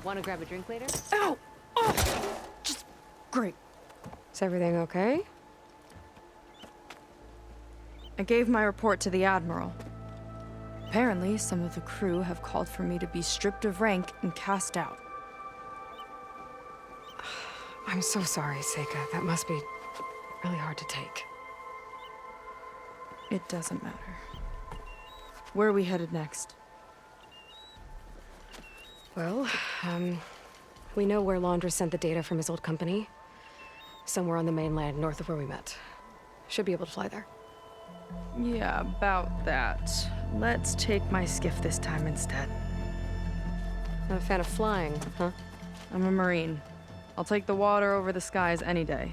Want to grab a drink later? Ow! Oh! Just great. Is everything okay? I gave my report to the Admiral. Apparently, some of the crew have called for me to be stripped of rank and cast out. I'm so sorry, Seika. That must be really hard to take. It doesn't matter. Where are we headed next? Well, we know where Laundra sent the data from his old company. Somewhere on the mainland, north of where we met. Should be able to fly there. Yeah, about that. Let's take my skiff this time instead. Not a fan of flying, huh? I'm a Marine. I'll take the water over the skies any day.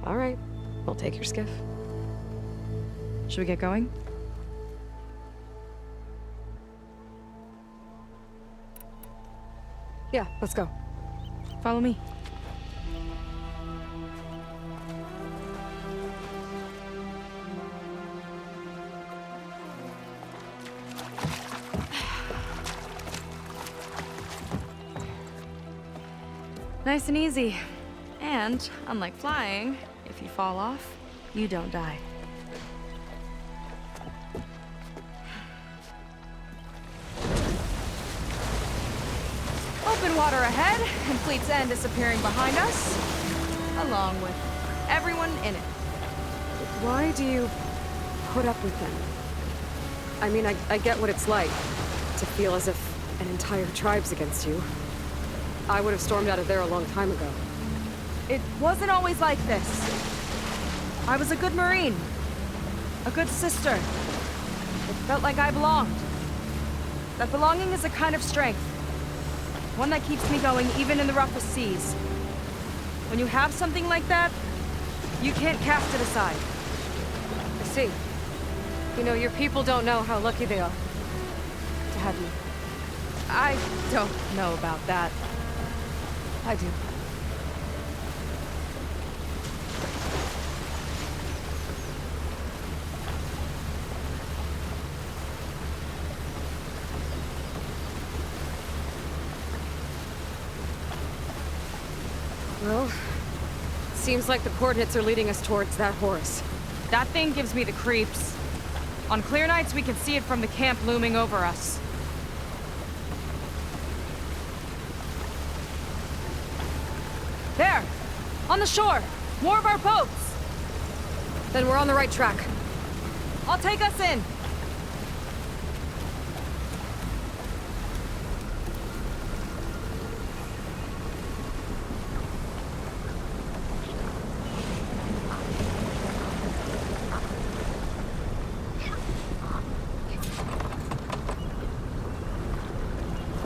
All right. We'll take your skiff. Should we get going? Yeah, let's go. Follow me. Nice and easy. And, unlike flying, if you fall off, you don't die. Open water ahead, and Fleet's End disappearing behind us, along with everyone in it. Why do you put up with them? I mean, I get what it's like to feel as if an entire tribe's against you. I would have stormed out of there a long time ago. It wasn't always like this. I was a good Marine. A good sister. It felt like I belonged. That belonging is a kind of strength. One that keeps me going even in the roughest seas. When you have something like that, you can't cast it aside. I see. You know, your people don't know how lucky they are to have you. I don't know about that. I do. Well, seems like the coordinates are leading us towards that Horus. That thing gives me the creeps. On clear nights, we can see it from the camp looming over us. There! On the shore! More of our boats! Then we're on the right track. I'll take us in!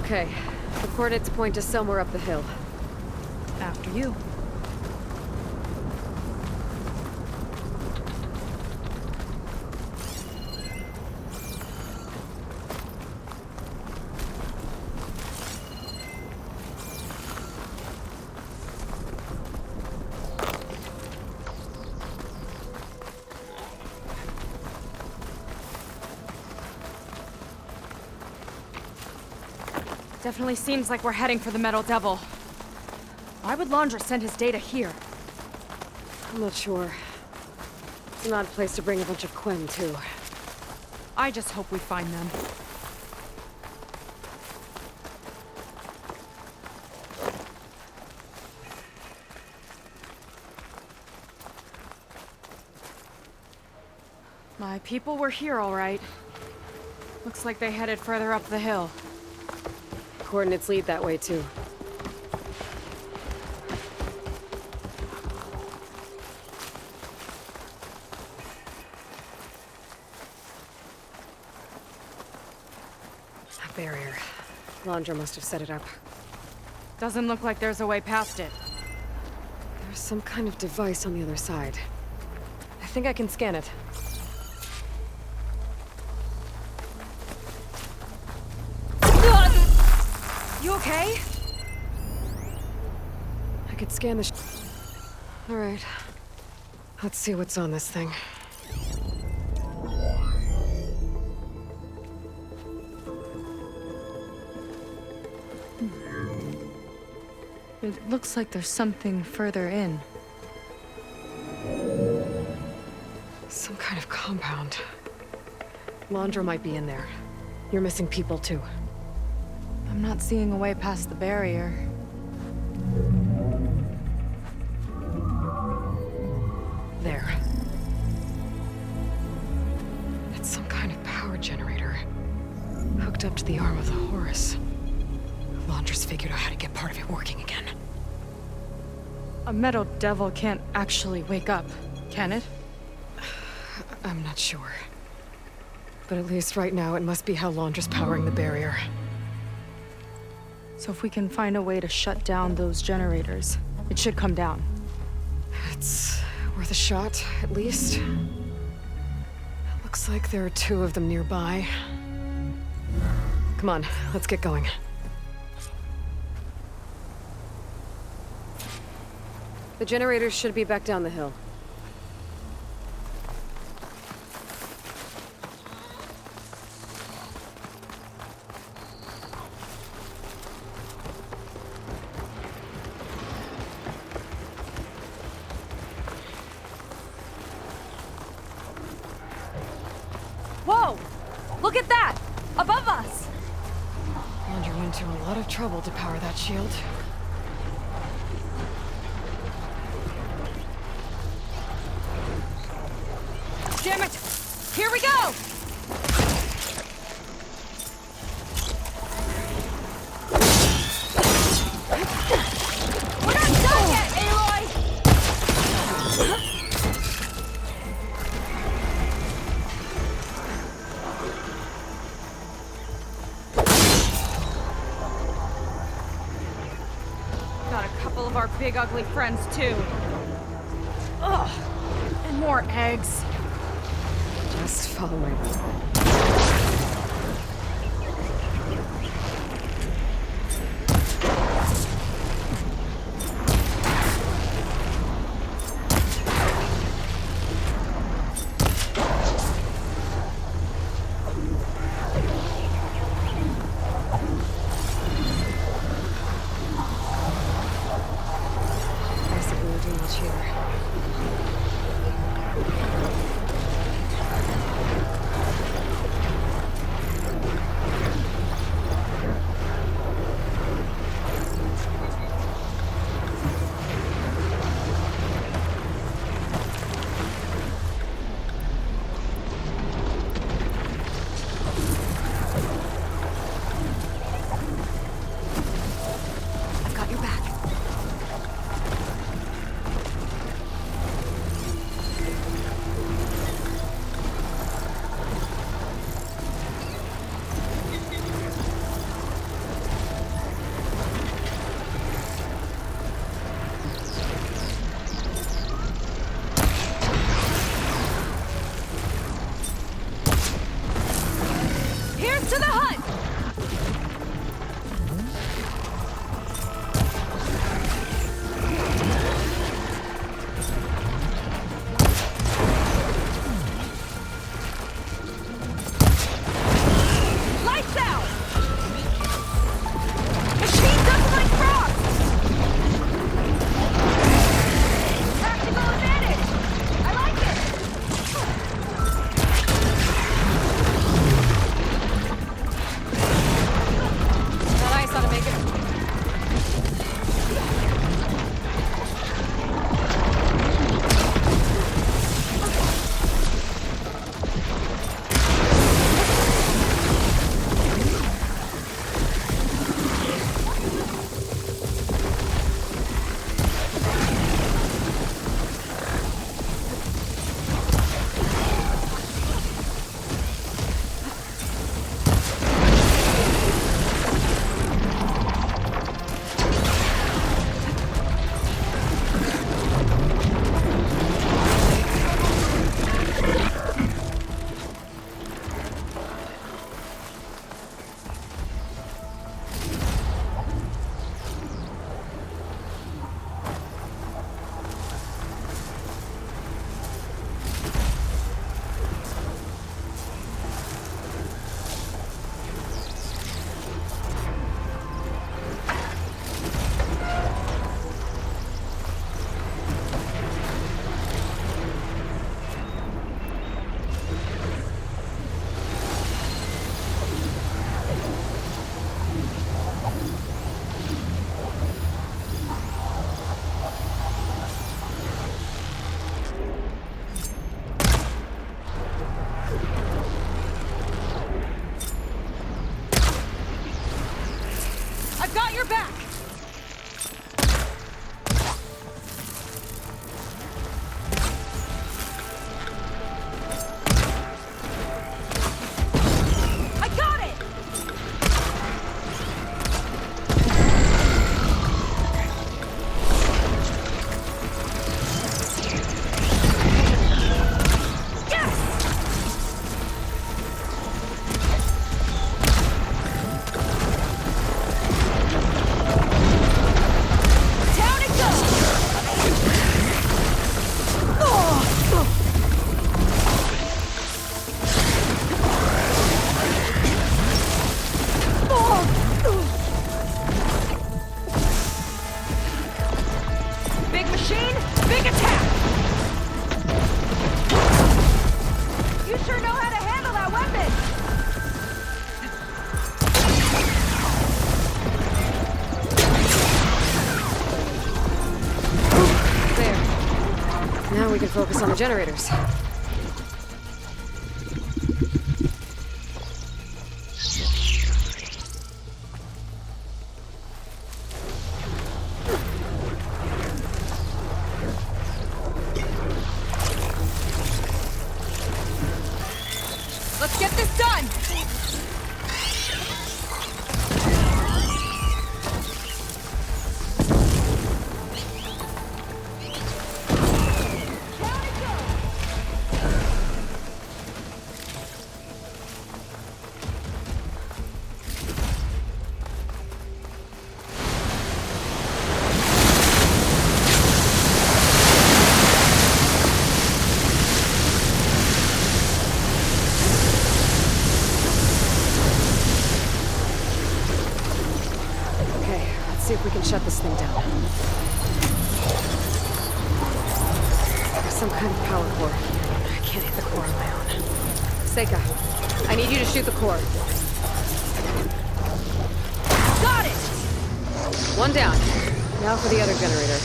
Okay, the coordinates point to somewhere up the hill. After you. Definitely seems like we're heading for the Metal Devil. Why would Laundra send his data here? I'm not sure. It's an odd place to bring a bunch of Quen, too. I just hope we find them. My people were here, all right. Looks like they headed further up the hill. Coordinates lead that way, too. That barrier. Laundra must have set it up. Doesn't look like there's a way past it. There's some kind of device on the other side. I think I can scan it. You okay? I could scan the All right. Let's see what's on this thing. It looks like there's something further in. Some kind of compound. Laundra might be in there. You're missing people too. I'm not seeing a way past the barrier. There. It's some kind of power generator. Hooked up to the arm of the Horus. Laundra's figured out how to get part of it working again. A metal devil can't actually wake up, can it? I'm not sure. But at least right now, it must be how Laundra's powering the barrier. So if we can find a way to shut down those generators, it should come down. It's worth a shot, at least. It looks like there are 2 of them nearby. Come on, let's get going. The generators should be back down the hill. Whoa! Look at that! Above us! Laundra went to a lot of trouble to power that shield. Damn it! Here we go! We're not done yet, Aloy! Got a couple of our big ugly friends, too. Ugh! And more eggs. Just follow my lead. There's the blue too much here. I've got your back. Here's to the hunt! Lights out! Machine doesn't like frogs! Tactical advantage! I like it! back! I got it! Yes! Down it goes! Big machine, big attack! You sure know how to handle that weapon! There. Now we can focus on the generators. Let's get this done! Down it goes! Okay, let's see if we can shut this thing down. There's some kind of power core. I can't hit the core on my own. Seika, I need you to shoot the core. Got it! One down. Now for the other generator.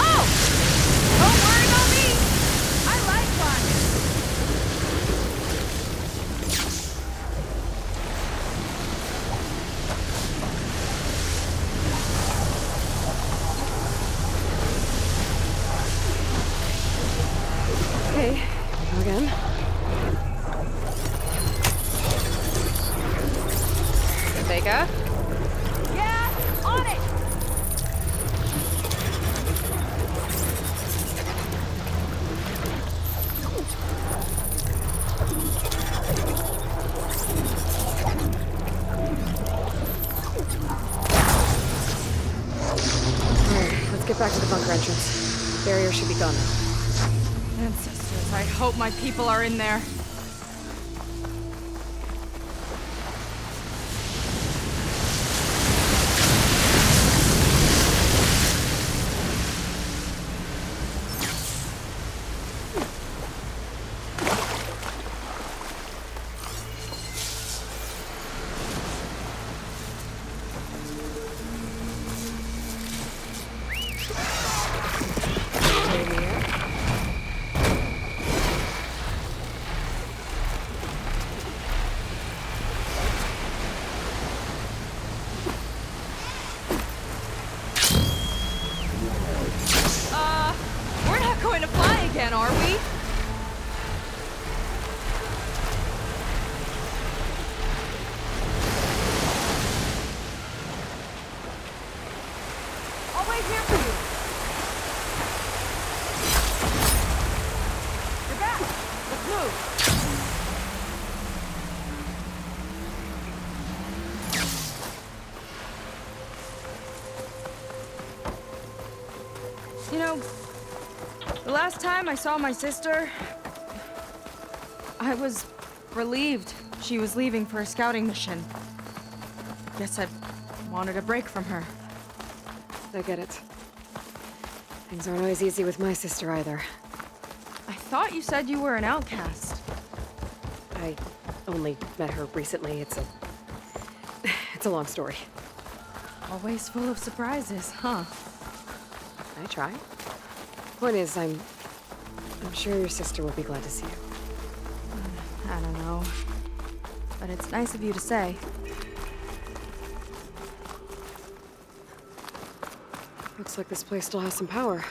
Oh! Don't worry about me! I like climbing. Okay, here we go again. Seika? Yeah, on it! Alright, let's get back to the bunker entrance. Barrier should be gone now. Ancestors, I hope my people are in there. We're not going to fly again, are we? I'll wait here for you. You're back. Let's move. You know, the last time I saw my sister, I was relieved she was leaving for a scouting mission. Guess I wanted a break from her. I get it. Things aren't always easy with my sister either. I thought you said you were an outcast. I only met her recently. It's a long story. Always full of surprises, huh? I try. Point is, I'm sure your sister will be glad to see you. I don't know. But it's nice of you to say. Looks like this place still has some power.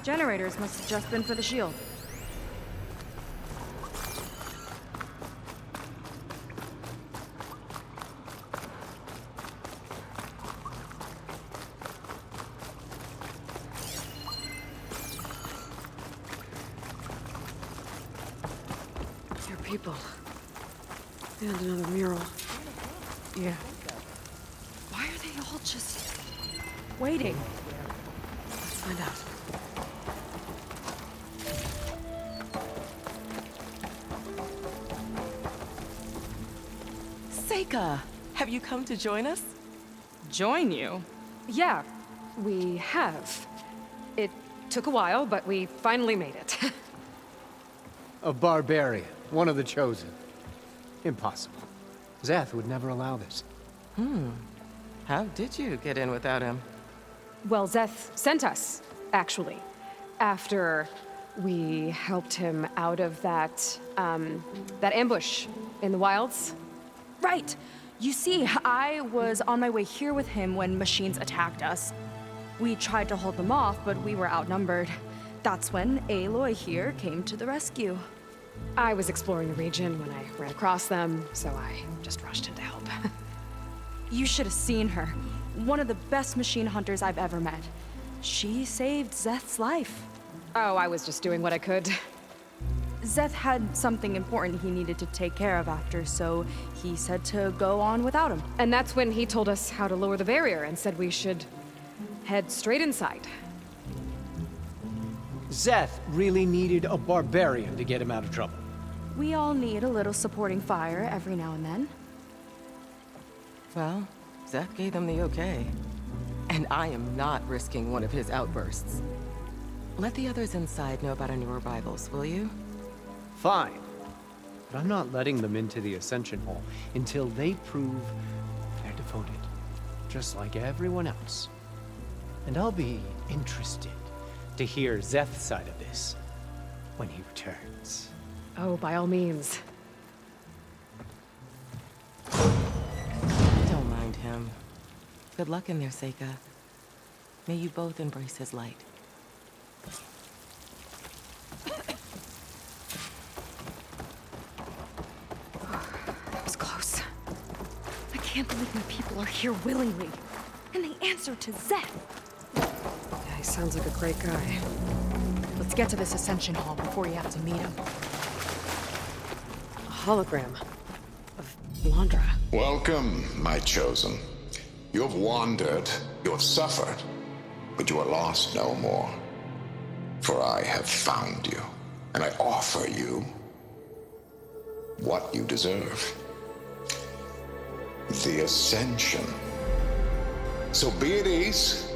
Generators must have just been for the shield. There are people. And another mural. Yeah. Why are they all just waiting? Let's find out. Seika, have you come to join us? Join you? Yeah, we have. It took a while, but we finally made it. A barbarian, one of the chosen. Impossible. ZETH would never allow this. How did you get in without him? Well, ZETH sent us, actually. After we helped him out of that ambush in the wilds. Right. You see, I was on my way here with him when machines attacked us. We tried to hold them off, but we were outnumbered. That's when Aloy here came to the rescue. I was exploring the region when I ran across them, so I just rushed in to help. You should have seen her. One of the best machine hunters I've ever met. She saved ZETH's life. Oh, I was just doing what I could. ZETH had something important he needed to take care of after, so he said to go on without him. And that's when he told us how to lower the barrier and said we should head straight inside. ZETH really needed a barbarian to get him out of trouble. We all need a little supporting fire every now and then. Well, ZETH gave them the okay. And I am not risking one of his outbursts. Let the others inside know about our new arrivals, will you? Fine. But I'm not letting them into the Ascension Hall until they prove they're devoted, just like everyone else. And I'll be interested to hear ZETH's side of this when he returns. Oh, by all means. Don't mind him. Good luck in there, Seika. May you both embrace his light. That was close. I can't believe my people are here willingly. And they answer to ZETH. Yeah, he sounds like a great guy. Let's get to this Ascension Hall before you have to meet him. A hologram of Landra. Welcome, my chosen. You have wandered, you have suffered, but you are lost no more. For I have found you, and I offer you what you deserve. The Ascension. So be at ease,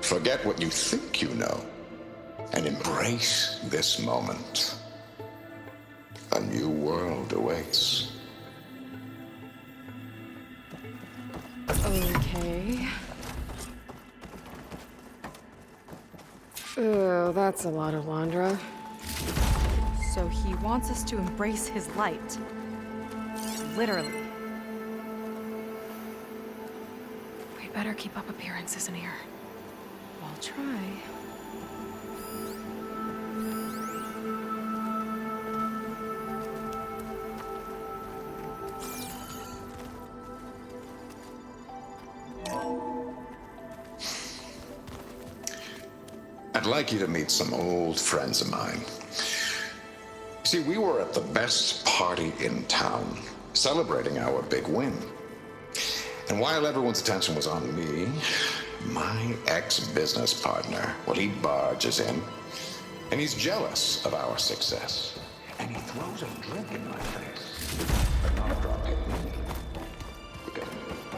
forget what you think you know, and embrace this moment. A new world awaits. Okay. Oh, that's a lot of Landra. So he wants us to embrace his light. Literally. We'd better keep up appearances in here. I'll try. I'd like you to meet some old friends of mine. See, we were at the best party in town, celebrating our big win. And while everyone's attention was on me, my ex-business partner, well, he barges in, and he's jealous of our success. And he throws a drink in my face, but not a drop hit me. You gotta move.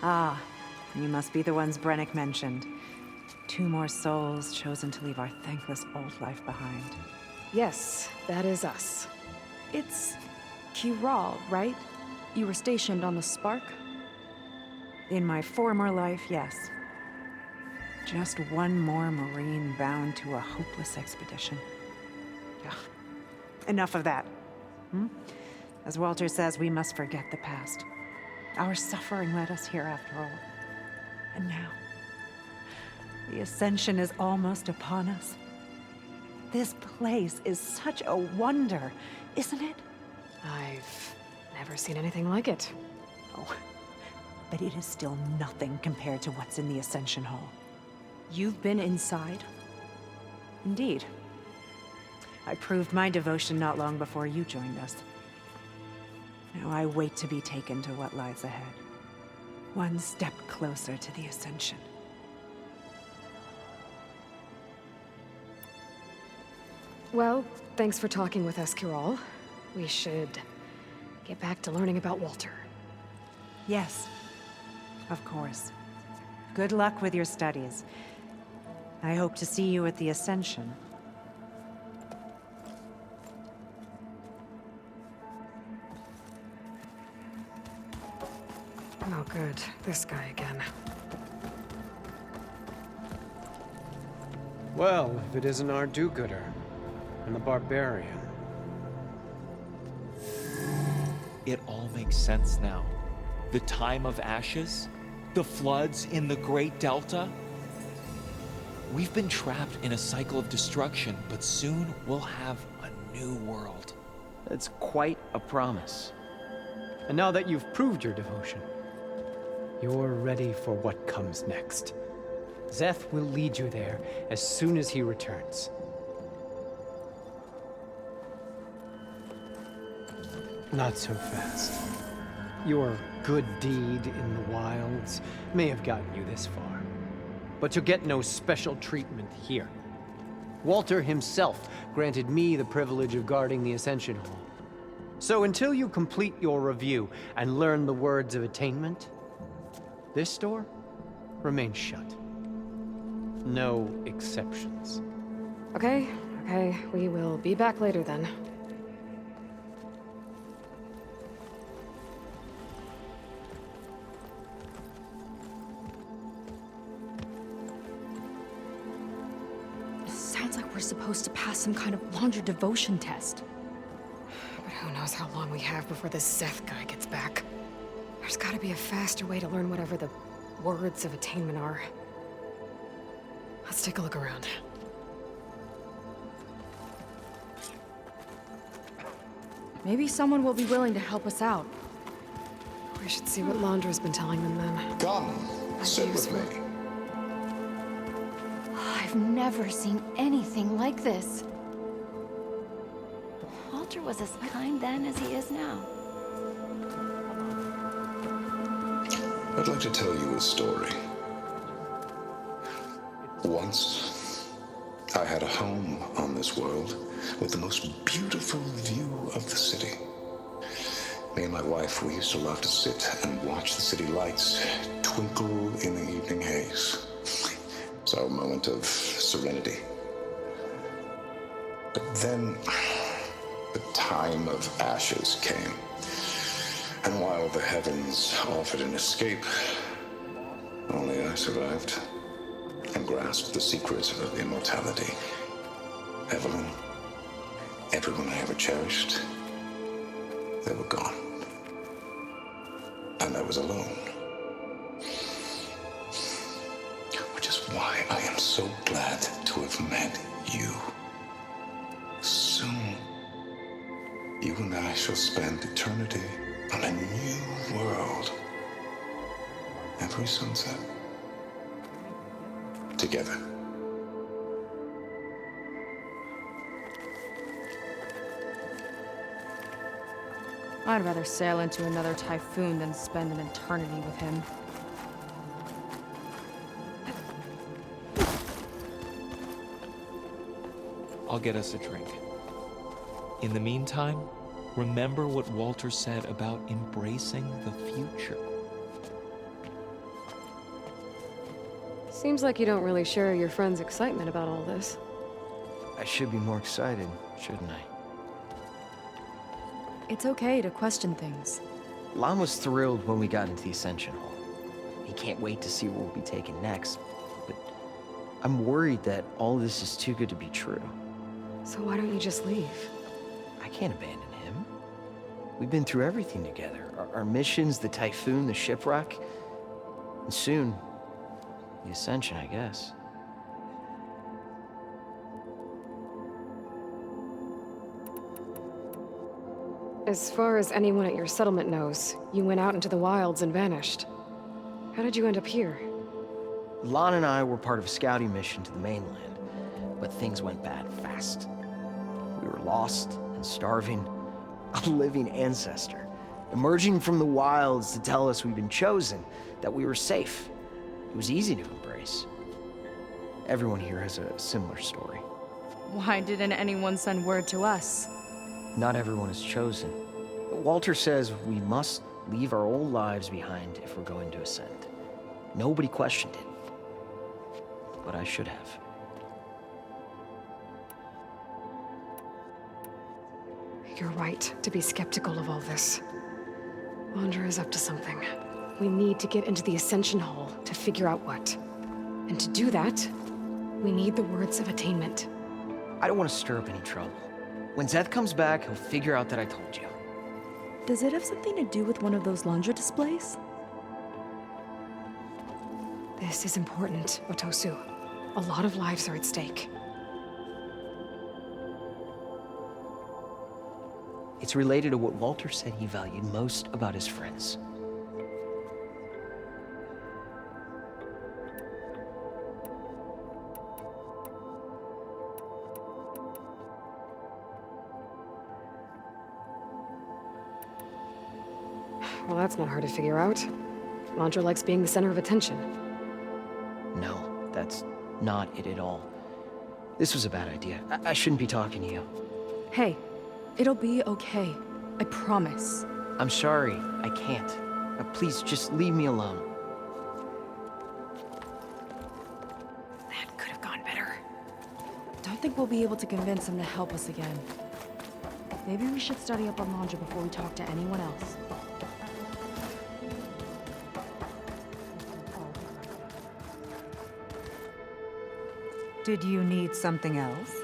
Ah, you must be the ones Brennick mentioned. 2 more souls chosen to leave our thankless old life behind. Yes, that is us. It's Kiral, right? You were stationed on the Spark? In my former life, yes. Just one more Marine bound to a hopeless expedition. Ugh. Enough of that. As Walter says, we must forget the past. Our suffering led us here after all. And now, the Ascension is almost upon us. This place is such a wonder, isn't it? I've never seen anything like it. Oh, but it is still nothing compared to what's in the Ascension Hall. You've been inside? Indeed. I proved my devotion not long before you joined us. Now I wait to be taken to what lies ahead. One step closer to the Ascension. Well, thanks for talking with us, Kiral. We should get back to learning about Walter. Yes, of course. Good luck with your studies. I hope to see you at the Ascension. Oh, good. This guy again. Well, if it isn't our do-gooder and the barbarian. It all makes sense now. The time of ashes, the floods in the Great Delta. We've been trapped in a cycle of destruction, but soon we'll have a new world. It's quite a promise. And now that you've proved your devotion, you're ready for what comes next. ZETH will lead you there as soon as he returns. Not so fast. Your good deed in the wilds may have gotten you this far, but you'll get no special treatment here. Walter himself granted me the privilege of guarding the Ascension Hall. So until you complete your review and learn the words of attainment, this door remains shut. No exceptions. Okay, we will be back later then. Sounds like we're supposed to pass some kind of laundry devotion test. But who knows how long we have before this ZETH guy gets back. There's gotta be a faster way to learn whatever the words of attainment are. Let's take a look around. Maybe someone will be willing to help us out. We should see what Laundra's been telling them then. Come, sit with me. I've never seen anything like this. Walter was as kind then as he is now. I'd like to tell you a story. Once, I had a home on this world with the most beautiful view of the city. Me and my wife, we used to love to sit and watch the city lights twinkle in the evening haze. It's our moment of serenity. But then, the time of ashes came. And while the heavens offered an escape, only I survived and grasped the secret of immortality. Evelyn, everyone I ever cherished, they were gone. And I was alone. Which is why I am so glad to have met you. Soon, you and I shall spend eternity on a new world. Every sunset. Together. I'd rather sail into another typhoon than spend an eternity with him. I'll get us a drink. In the meantime, remember what Walter said about embracing the future. Seems like you don't really share your friend's excitement about all this. I should be more excited, shouldn't I? It's okay to question things. Lan was thrilled when we got into the Ascension Hall. He can't wait to see what we'll be taking next, but I'm worried that all this is too good to be true. So why don't you just leave? I can't abandon him. We've been through everything together. Our missions, the Typhoon, the shipwreck, and soon, the Ascension, I guess. As far as anyone at your settlement knows, you went out into the wilds and vanished. How did you end up here? Lan and I were part of a scouting mission to the mainland, but things went bad fast. We were lost and starving, a living ancestor, emerging from the wilds to tell us we'd been chosen, that we were safe. It was easy to embrace. Everyone here has a similar story. Why didn't anyone send word to us? Not everyone is chosen. Walter says we must leave our old lives behind if we're going to ascend. Nobody questioned it. But I should have. You're right to be skeptical of all this. Wander is up to something. We need to get into the Ascension Hall to figure out what. And to do that, we need the words of attainment. I don't want to stir up any trouble. When ZETH comes back, he'll figure out that I told you. Does it have something to do with one of those laundry displays? This is important, Otosu. A lot of lives are at stake. It's related to what Walter said he valued most about his friends. Well, that's not hard to figure out. Landra likes being the center of attention. No, that's not it at all. This was a bad idea. I shouldn't be talking to you. Hey, it'll be okay. I promise. I'm sorry, I can't. Please, just leave me alone. That could have gone better. Don't think we'll be able to convince him to help us again. Maybe we should study up on laundry before we talk to anyone else. Did you need something else?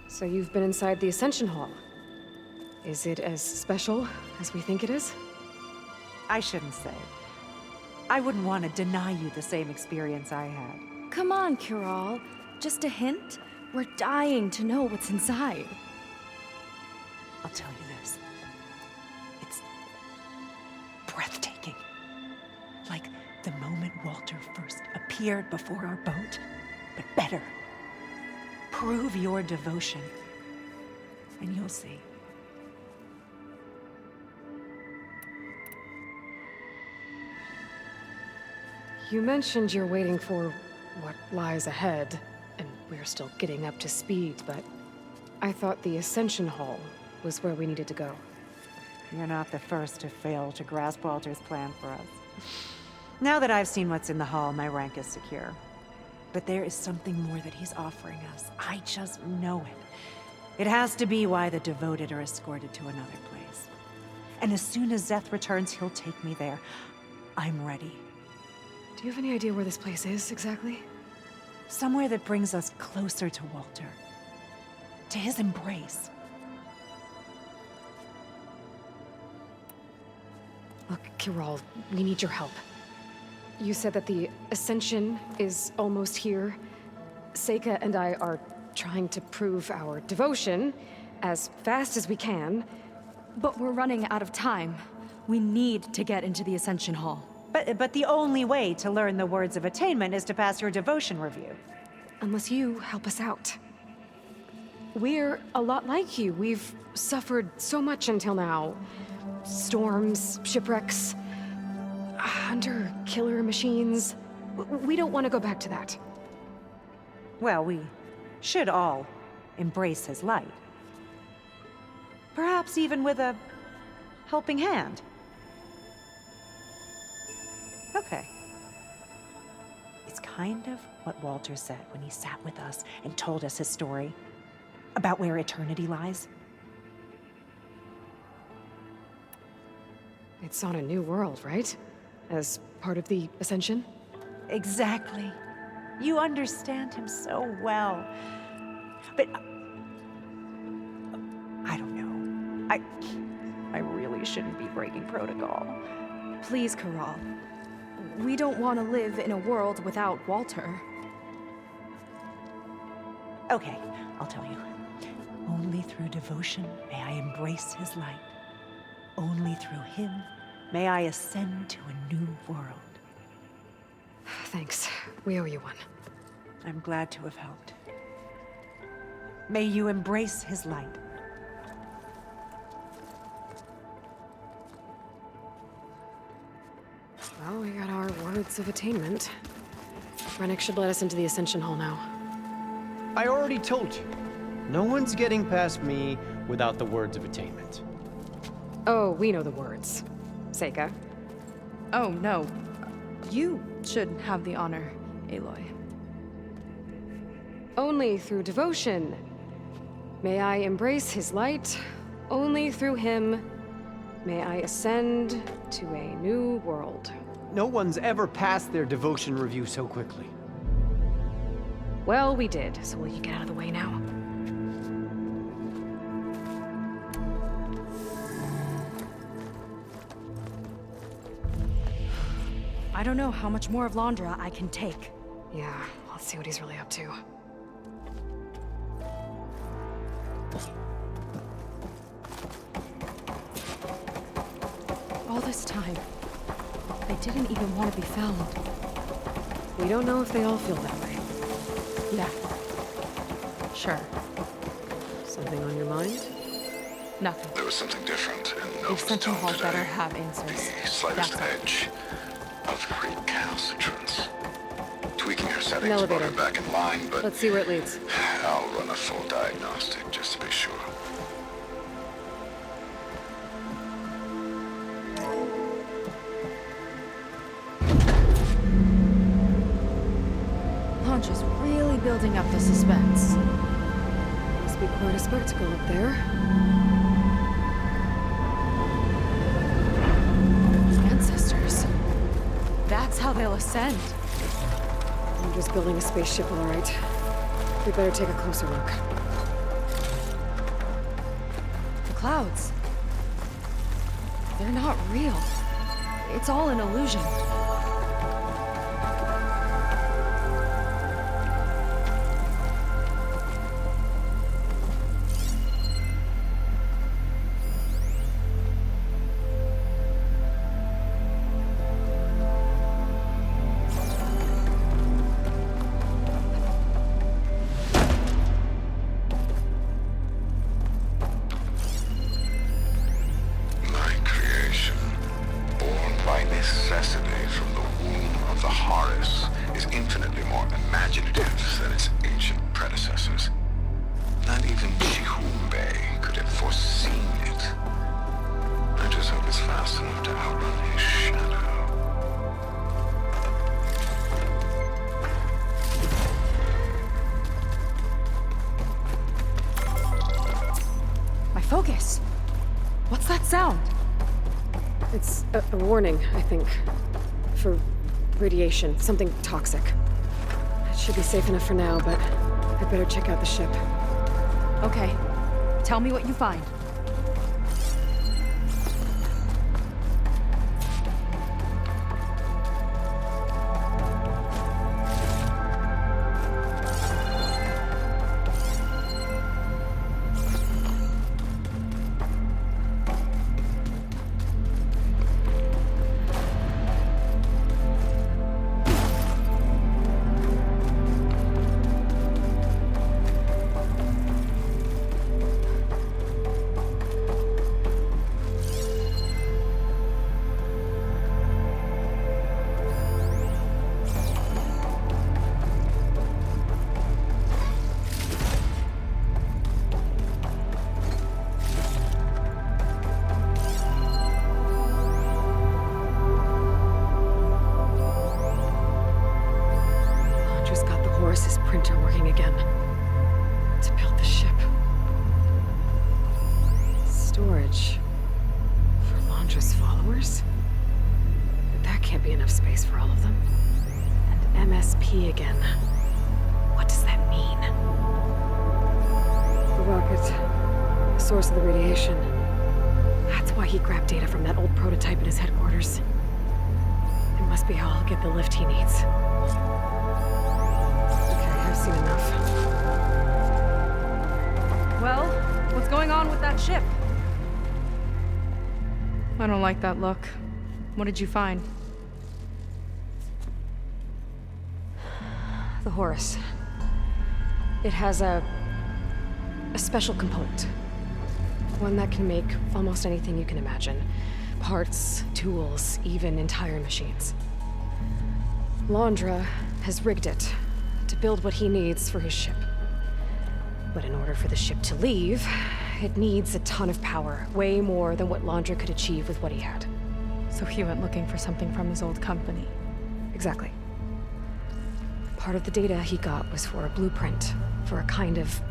So you've been inside the Ascension Hall. Is it as special as we think it is? I shouldn't say. I wouldn't want to deny you the same experience I had. Come on, Kiral. Just a hint? We're dying to know what's inside. I'll tell you this. It's breathtaking. Like the moment Walter first appeared before our boat, but better. Prove your devotion, and you'll see. You mentioned you're waiting for what lies ahead, and we're still getting up to speed, but I thought the Ascension Hall was where we needed to go. You're not the first to fail to grasp Walter's plan for us. Now that I've seen what's in the hall, my rank is secure. But there is something more that he's offering us. I just know it. It has to be why the devoted are escorted to another place. And as soon as ZETH returns, he'll take me there. I'm ready. Do you have any idea where this place is, exactly? Somewhere that brings us closer to Walter. To his embrace. Look, Kiral, we need your help. You said that the Ascension is almost here. Seika and I are trying to prove our devotion as fast as we can. But we're running out of time. We need to get into the Ascension Hall. But the only way to learn the words of attainment is to pass your devotion review. Unless you help us out. We're a lot like you. We've suffered so much until now. Storms, shipwrecks, hunter killer machines. We don't want to go back to that. Well, we should all embrace his light. Perhaps even with a helping hand. Okay. It's kind of what Walter said when he sat with us and told us his story about where eternity lies. It's on a new world, right? As part of the Ascension? Exactly. You understand him so well. But I don't know. I really shouldn't be breaking protocol. Please, Corral. We don't want to live in a world without Walter. Okay, I'll tell you. Only through devotion may I embrace his light. Only through him may I ascend to a new world. Thanks. We owe you one. I'm glad to have helped. May you embrace his light. Well, we got our words of attainment. Rennick should let us into the Ascension Hall now. I already told you. No one's getting past me without the words of attainment. Oh, we know the words. Seika. Oh, no. You should have the honor, Aloy. Only through devotion may I embrace his light. Only through him may I ascend to a new world. No one's ever passed their devotion review so quickly. Well, we did, so will you get out of the way now? I don't know how much more of Londra I can take. Yeah, let's see what he's really up to. All this time, I didn't even want to be found. We don't know if they all feel that way. Yeah. Sure. Something on your mind? Nothing. There was something different in The Nova's Ascension tone Hall today. better have answers. The slightest That's all. edge of recalcitrance. Tweaking her settings An brought her elevator. back in line, but Let's see where it leads. I'll run a full diagnostic just to be sure. Londra's really building up the suspense. Must be quite a spectacle up there. Ancestors. That's how they'll ascend. I'm just building a spaceship, all right. We better take a closer look. The clouds. They're not real. It's all an illusion. My creation, born by necessity from the womb of the Horus, is infinitely more imaginative than its ancient predecessors. Not even Chihumbe could have foreseen it. I just hope it's fast enough to outrun his shadow. My focus. What's that sound? It's a warning, I think. For radiation, something toxic. It should be safe enough for now, but I'd better check out the ship. Okay. Tell me what you find. printer working again. To build the ship. Storage. For Londra's followers? But that can't be enough space for all of them. And MSP again. What does that mean? The rocket. The source of the radiation. That's why he grabbed data from that old prototype in his headquarters. It must be how I'll get the lift he needs. Okay, I've seen enough. Well, what's going on with that ship? I don't like that look. What did you find? The Horus. It has a special component. One that can make almost anything you can imagine. Parts, tools, even entire machines. Londra has rigged it to build what he needs for his ship. But in order for the ship to leave, it needs a ton of power, way more than what Londra could achieve with what he had. So he went looking for something from his old company. Exactly. Part of the data he got was for a blueprint, for a kind of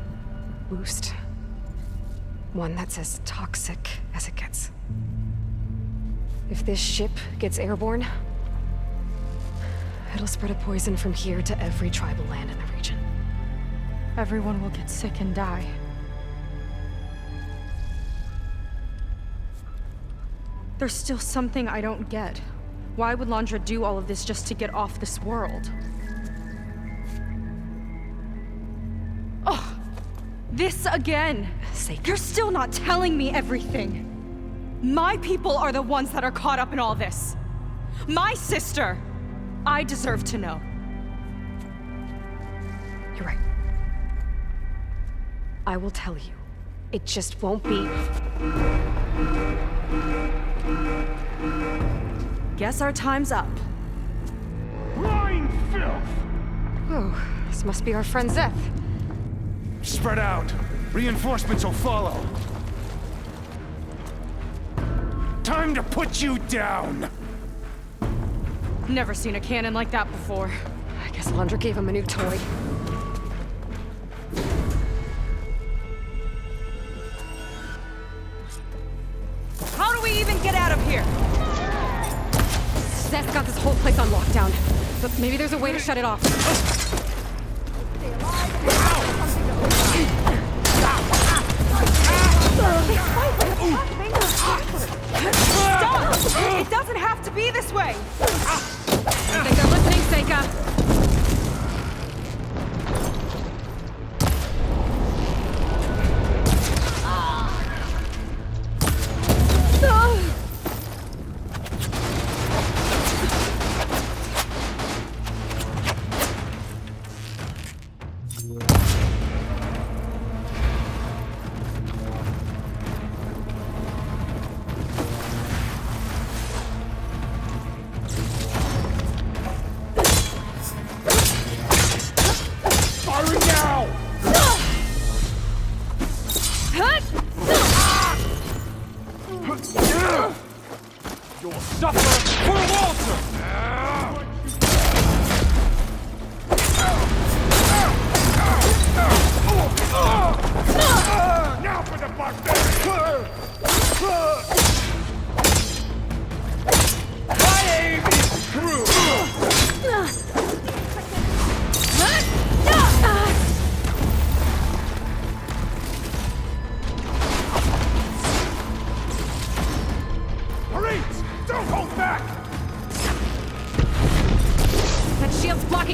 boost. One that's as toxic as it gets. If this ship gets airborne, it'll spread a poison from here to every tribal land in the region. Everyone will get sick and die. There's still something I don't get. Why would Londra do all of this just to get off this world? Oh, this again! You're still not telling me everything! My people are the ones that are caught up in all this! My sister! I deserve to know. You're right. I will tell you. It just won't be... Guess our time's up. Lying filth! Oh, this must be our friend ZETH. Spread out. Reinforcements will follow. Time to put you down! Never seen a cannon like that before. I guess Londra gave him a new toy. How do we even get out of here? ZETH's got this whole place on lockdown. But maybe there's a way to shut it off. Stop! It doesn't have to be this way! I think they're listening, Seika.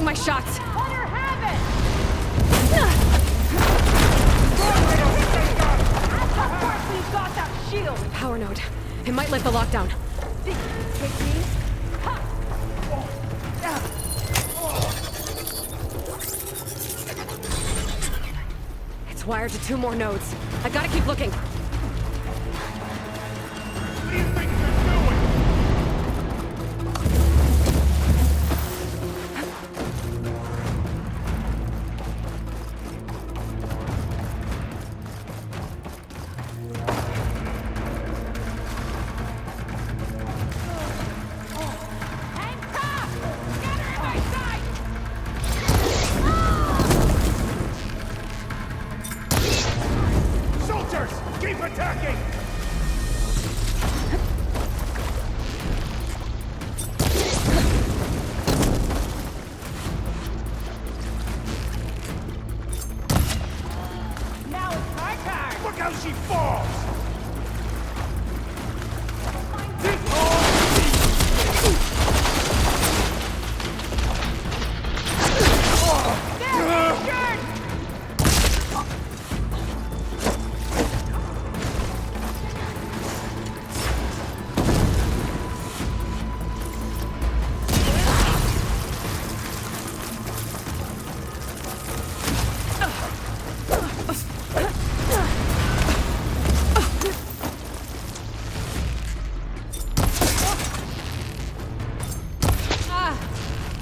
My shots. Let her have it! We've got that shield! Power node. It might lift the lockdown. Take me. It's wired to 2 more nodes. I gotta keep looking. What do you think you're doing?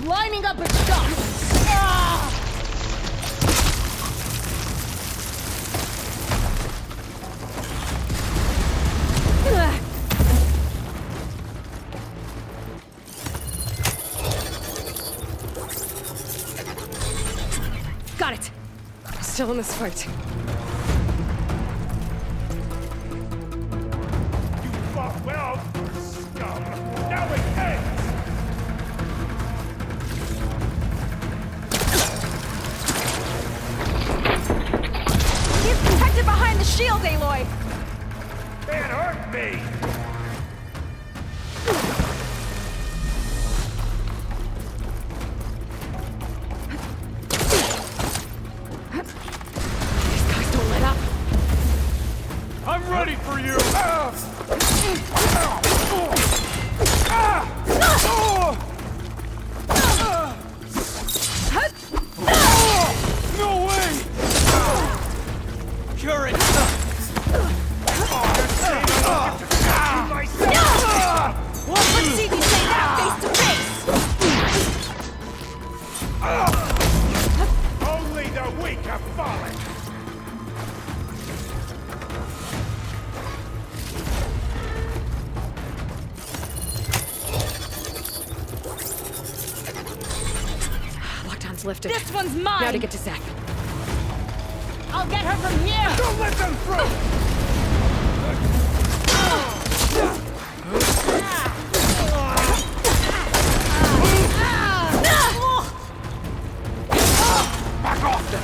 lining up its shots! Ah! Got it! Still in this fight. You fought well, scum. Now it ends! He's protected behind the shield, Aloy! It hurt me! These guys don't let up. I'm ready for you! No way! Current! Well, let's see if you say that face to face! Only the weak have fallen! Lockdown's lifted. This one's mine! Now to get to Zeth. I'll get her from here! Don't let them through! Back off them!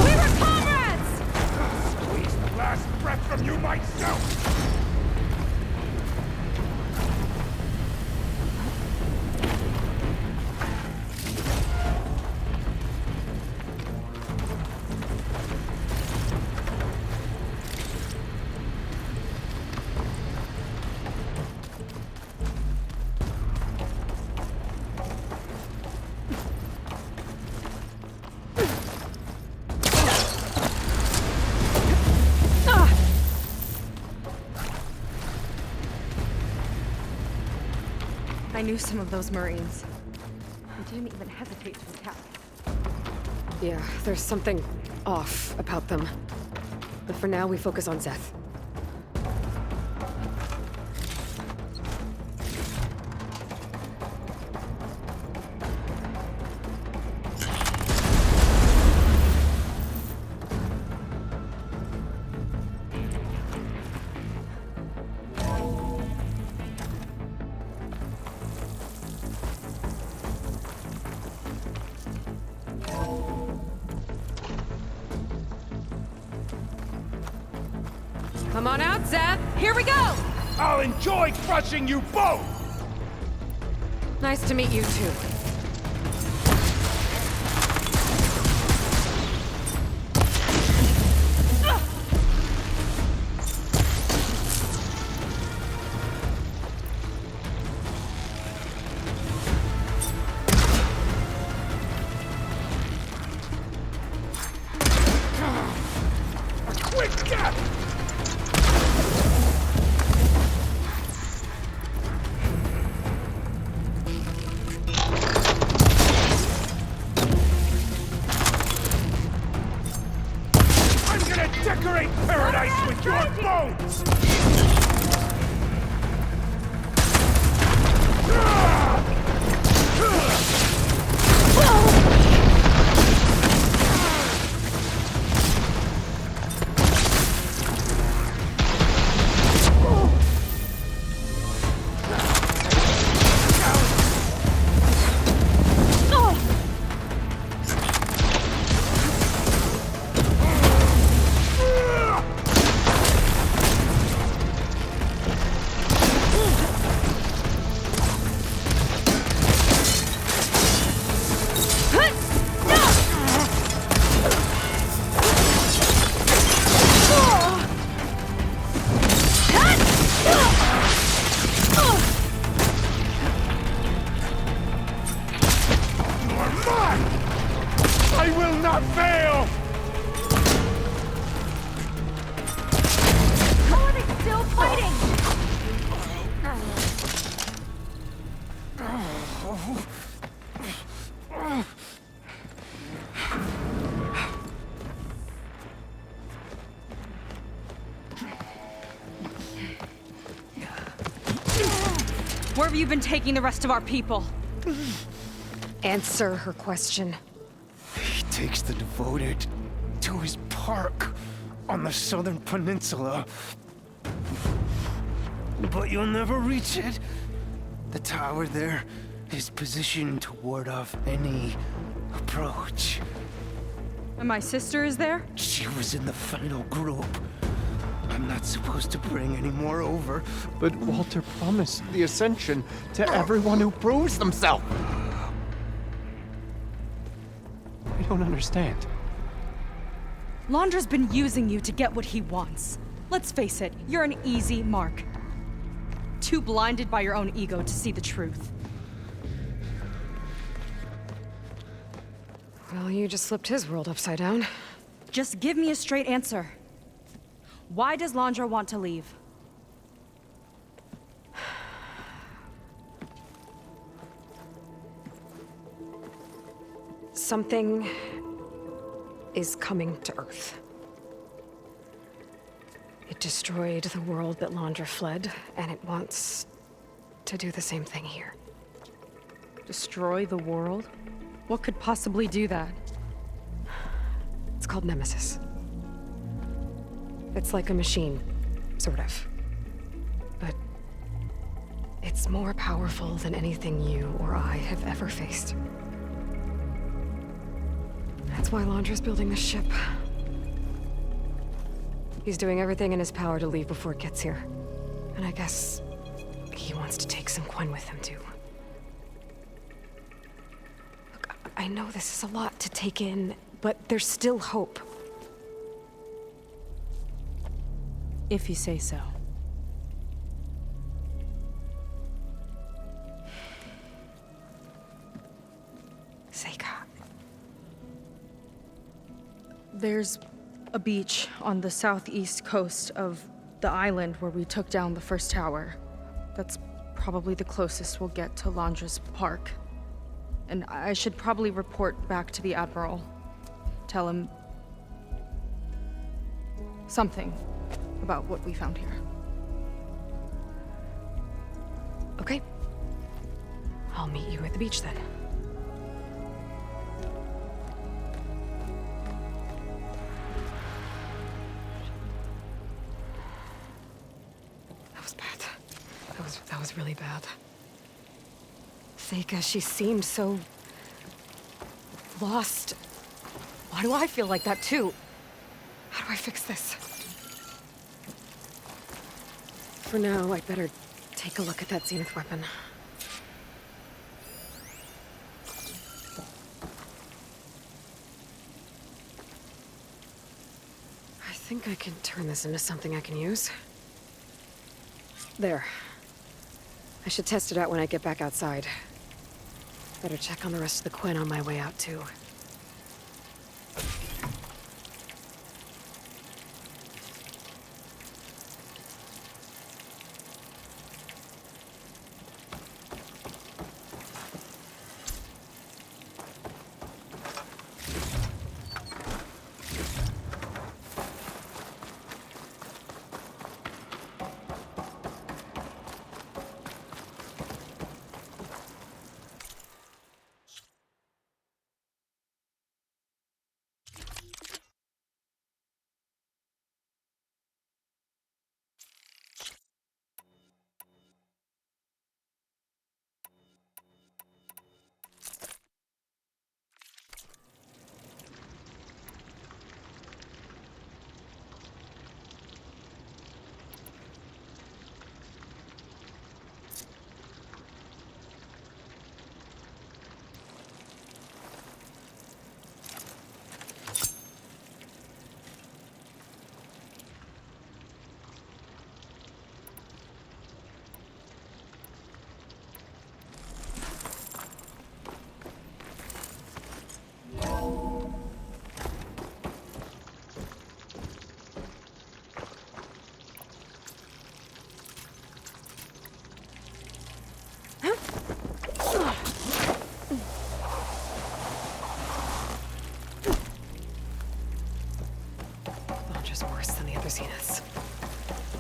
We were comrades! Squeeze the last breath from you myself! I knew some of those Marines. I didn't even hesitate to attack. Yeah, there's something off about them. But for now, we focus on Zeth. Come on out, Zeth! Here we go! I'll enjoy crushing you both! Nice to meet you, too. Quick death! Decorate paradise with your bones! fighting! Where have you been taking the rest of our people? Answer her question. He takes the devoted to his park on the southern peninsula. But you'll never reach it. The tower there is positioned to ward off any approach. And my sister is there? She was in the final group. I'm not supposed to bring any more over. But Walter promised the Ascension to everyone who proves themselves. I don't understand. Londra's been using you to get what he wants. Let's face it, you're an easy mark. Too blinded by your own ego to see the truth. Well, you just flipped his world upside down. Just give me a straight answer. Why does Londra want to leave? Something is coming to Earth. It destroyed the world that Londra fled, and it wants to do the same thing here. Destroy the world? What could possibly do that? It's called Nemesis. It's like a machine, sort of. But it's more powerful than anything you or I have ever faced. That's why Londra's building this ship. He's doing everything in his power to leave before it gets here. And I guess he wants to take some Quen with him, too. Look, I know this is a lot to take in, but there's still hope. If you say so. Seika. There's a beach on the southeast coast of the island where we took down the first tower. That's probably the closest we'll get to Londra's park. And I should probably report back to the Admiral. Tell him something about what we found here. Okay. I'll meet you at the beach then. That was bad. That was really bad. Seika, she seemed so lost. Why do I feel like that too? How do I fix this? For now, I'd better take a look at that Zenith weapon. I think I can turn this into something I can use. There. I should test it out when I get back outside. Better check on the rest of the Quen on my way out, too.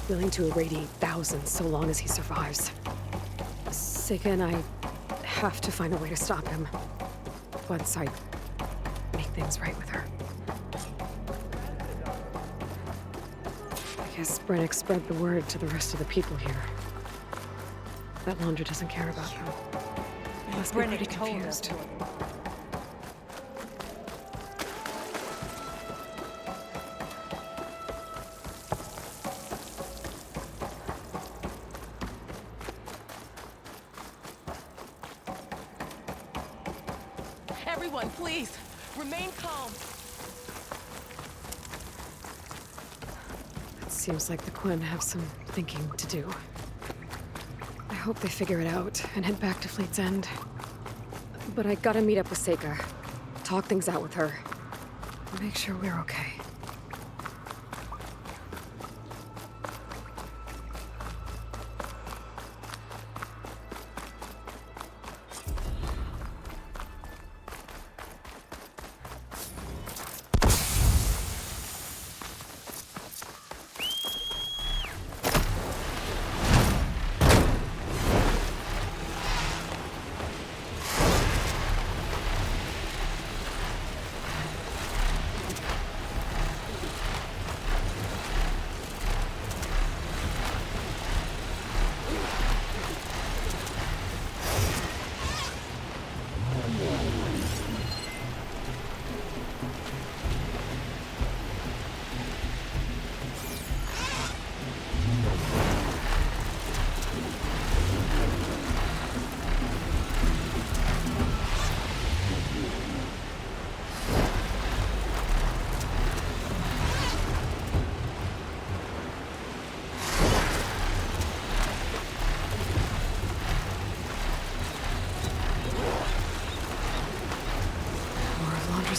willing to irradiate thousands so long as he survives. Seika and I have to find a way to stop him. Once I make things right with her. I guess Brennick spread the word to the rest of the people here. That Laundra doesn't care about them. They must be pretty confused. Everyone, please, remain calm. It seems like the Quinn have some thinking to do. I hope they figure it out and head back to Fleet's End. But I gotta meet up with Seika, talk things out with her, make sure we're okay.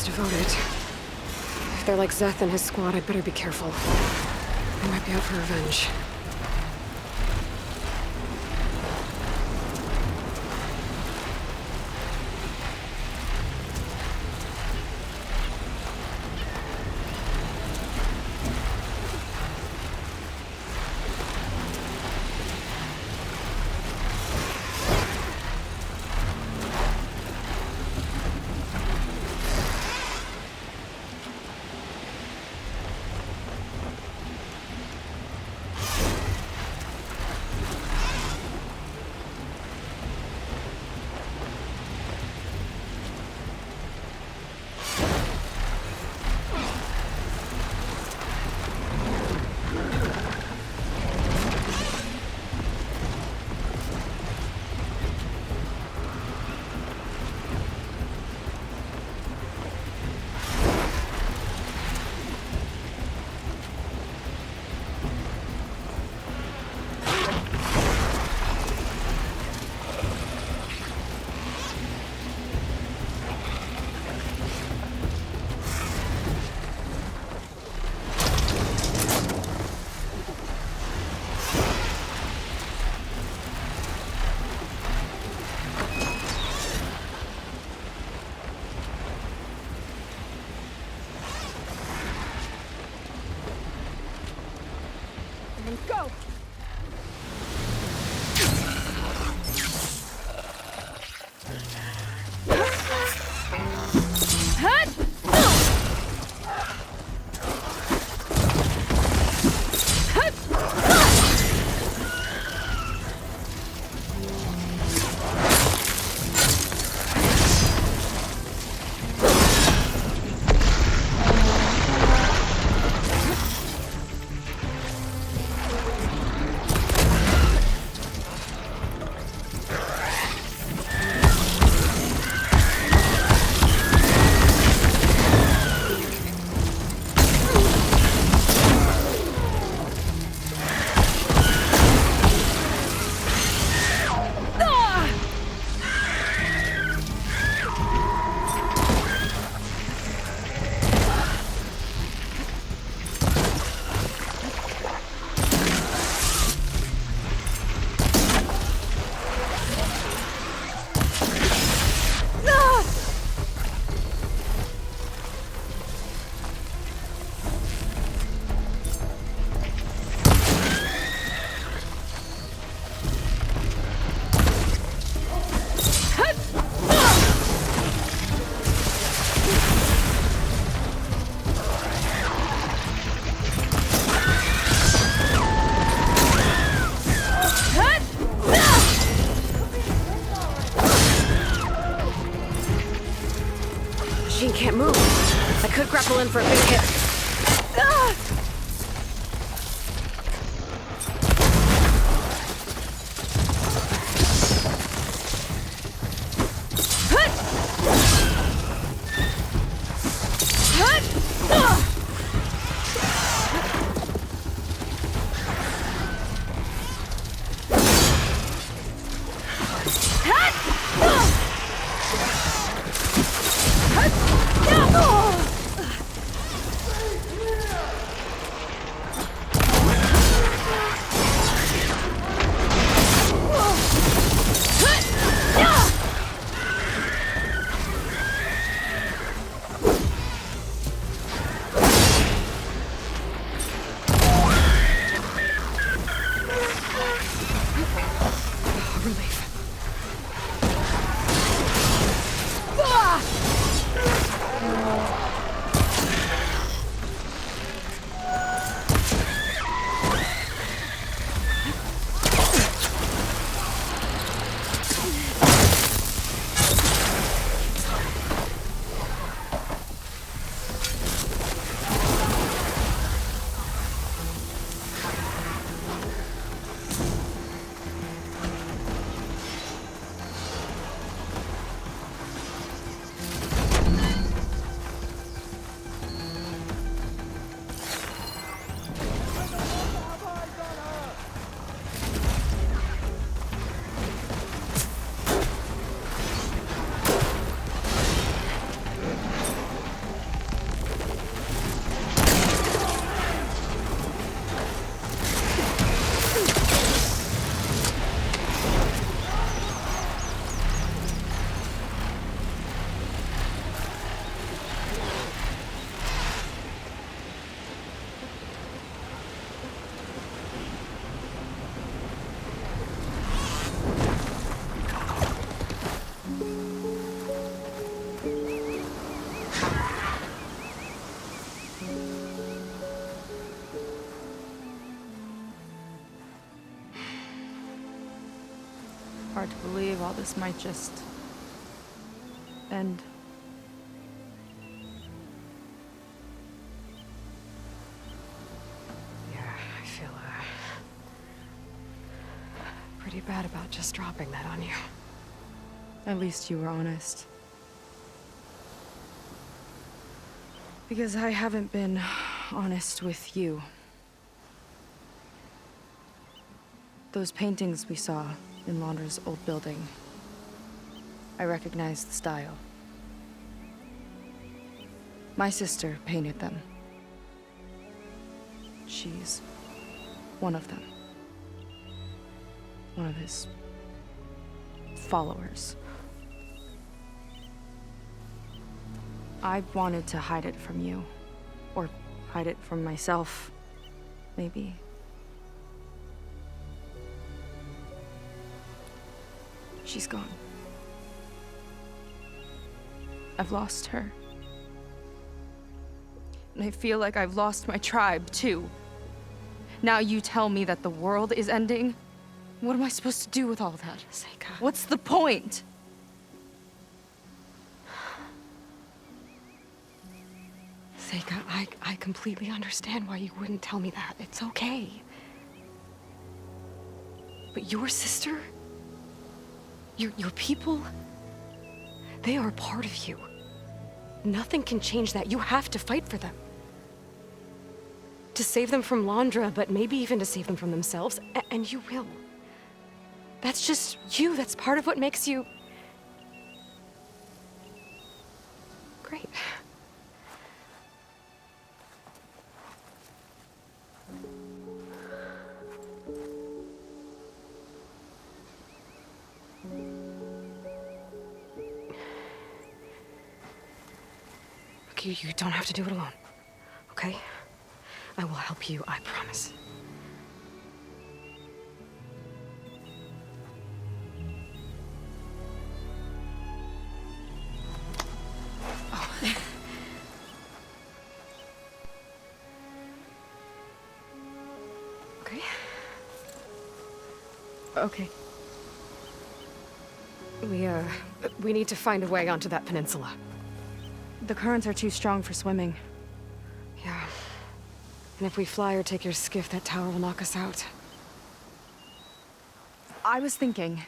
Devoted. If they're like ZETH and his squad, I'd better be careful. They might be out for revenge. Go! could grapple in for a big hit. Ah! Hard to believe all this might just end. Yeah, I feel pretty bad about just dropping that on you. At least you were honest. Because I haven't been honest with you. Those paintings we saw in Londra's old building, I recognize the style. My sister painted them. She's one of them. One of his followers. I wanted to hide it from you. Or hide it from myself, maybe. She's gone. I've lost her. And I feel like I've lost my tribe, too. Now you tell me that the world is ending? What am I supposed to do with all that? Seika. What's the point? Seika, I completely understand why you wouldn't tell me that. It's okay. But your sister? Your people? They are a part of you. Nothing can change that. You have to fight for them. To save them from Londra, but maybe even to save them from themselves. And you will. That's just you. That's part of what makes you... great. You don't have to do it alone, okay? I will help you, I promise. Oh. Okay. Okay. We need to find a way onto that peninsula. The currents are too strong for swimming. Yeah. And if we fly or take your skiff, that tower will knock us out. I was thinking,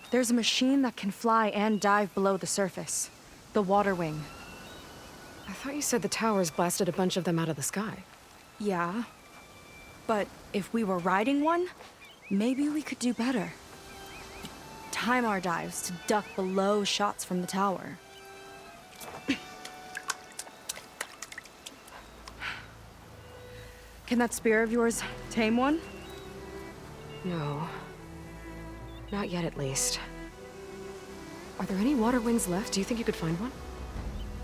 there's a machine that can fly and dive below the surface. The Water Wing. I thought you said the towers blasted a bunch of them out of the sky. Yeah. But if we were riding one, maybe we could do better. Time our dives to duck below shots from the tower. Can that spear of yours tame one? No. Not yet, at least. Are there any water wings left? Do you think you could find one?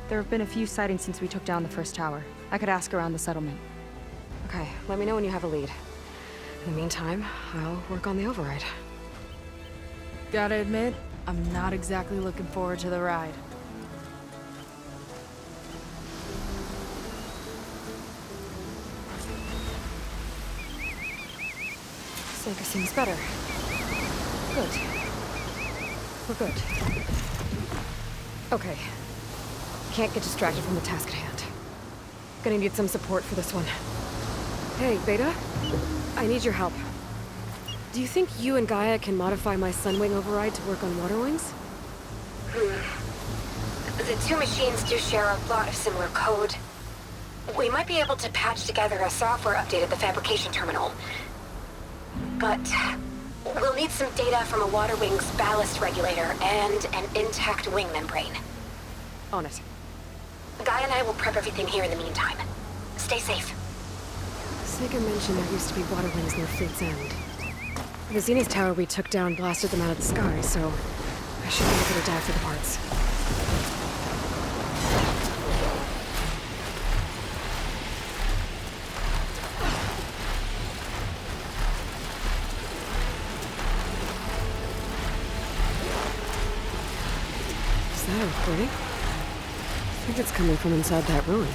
There have been a few sightings since we took down the first tower. I could ask around the settlement. Okay, let me know when you have a lead. In the meantime, I'll work on the override. Gotta admit, I'm not exactly looking forward to the ride. Seika seems better. Good. We're good. Okay. Can't get distracted from the task at hand. Gonna need some support for this one. Hey, Beta? I need your help. Do you think you and Gaia can modify my Sunwing override to work on water wings? The two machines do share a lot of similar code. We might be able to patch together a software update at the fabrication terminal. But we'll need some data from a water wing's ballast regulator and an intact wing membrane. On it. Guy and I will prep everything here in the meantime. Stay safe. Seika mentioned there used to be water wings near Fleet's End. The Zenith tower we took down blasted them out of the sky, so I should be able to dive for the parts. Is that a recording? I think it's coming from inside that ruin.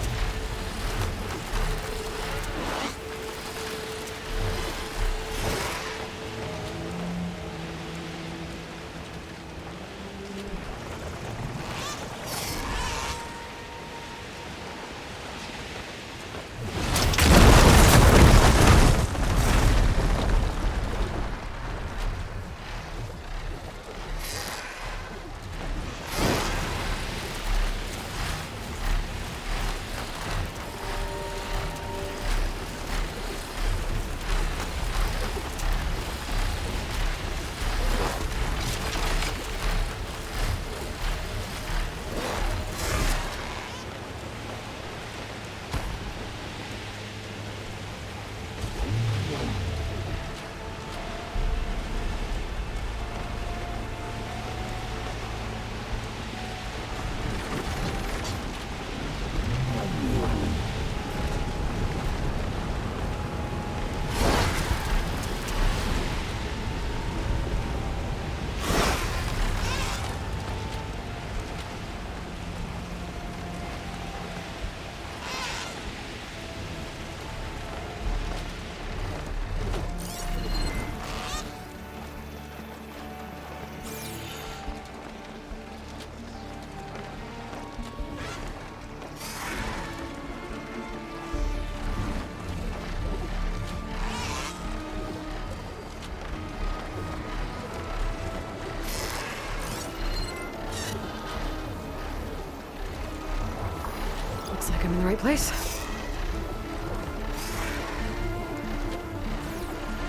Looks like I'm in the right place.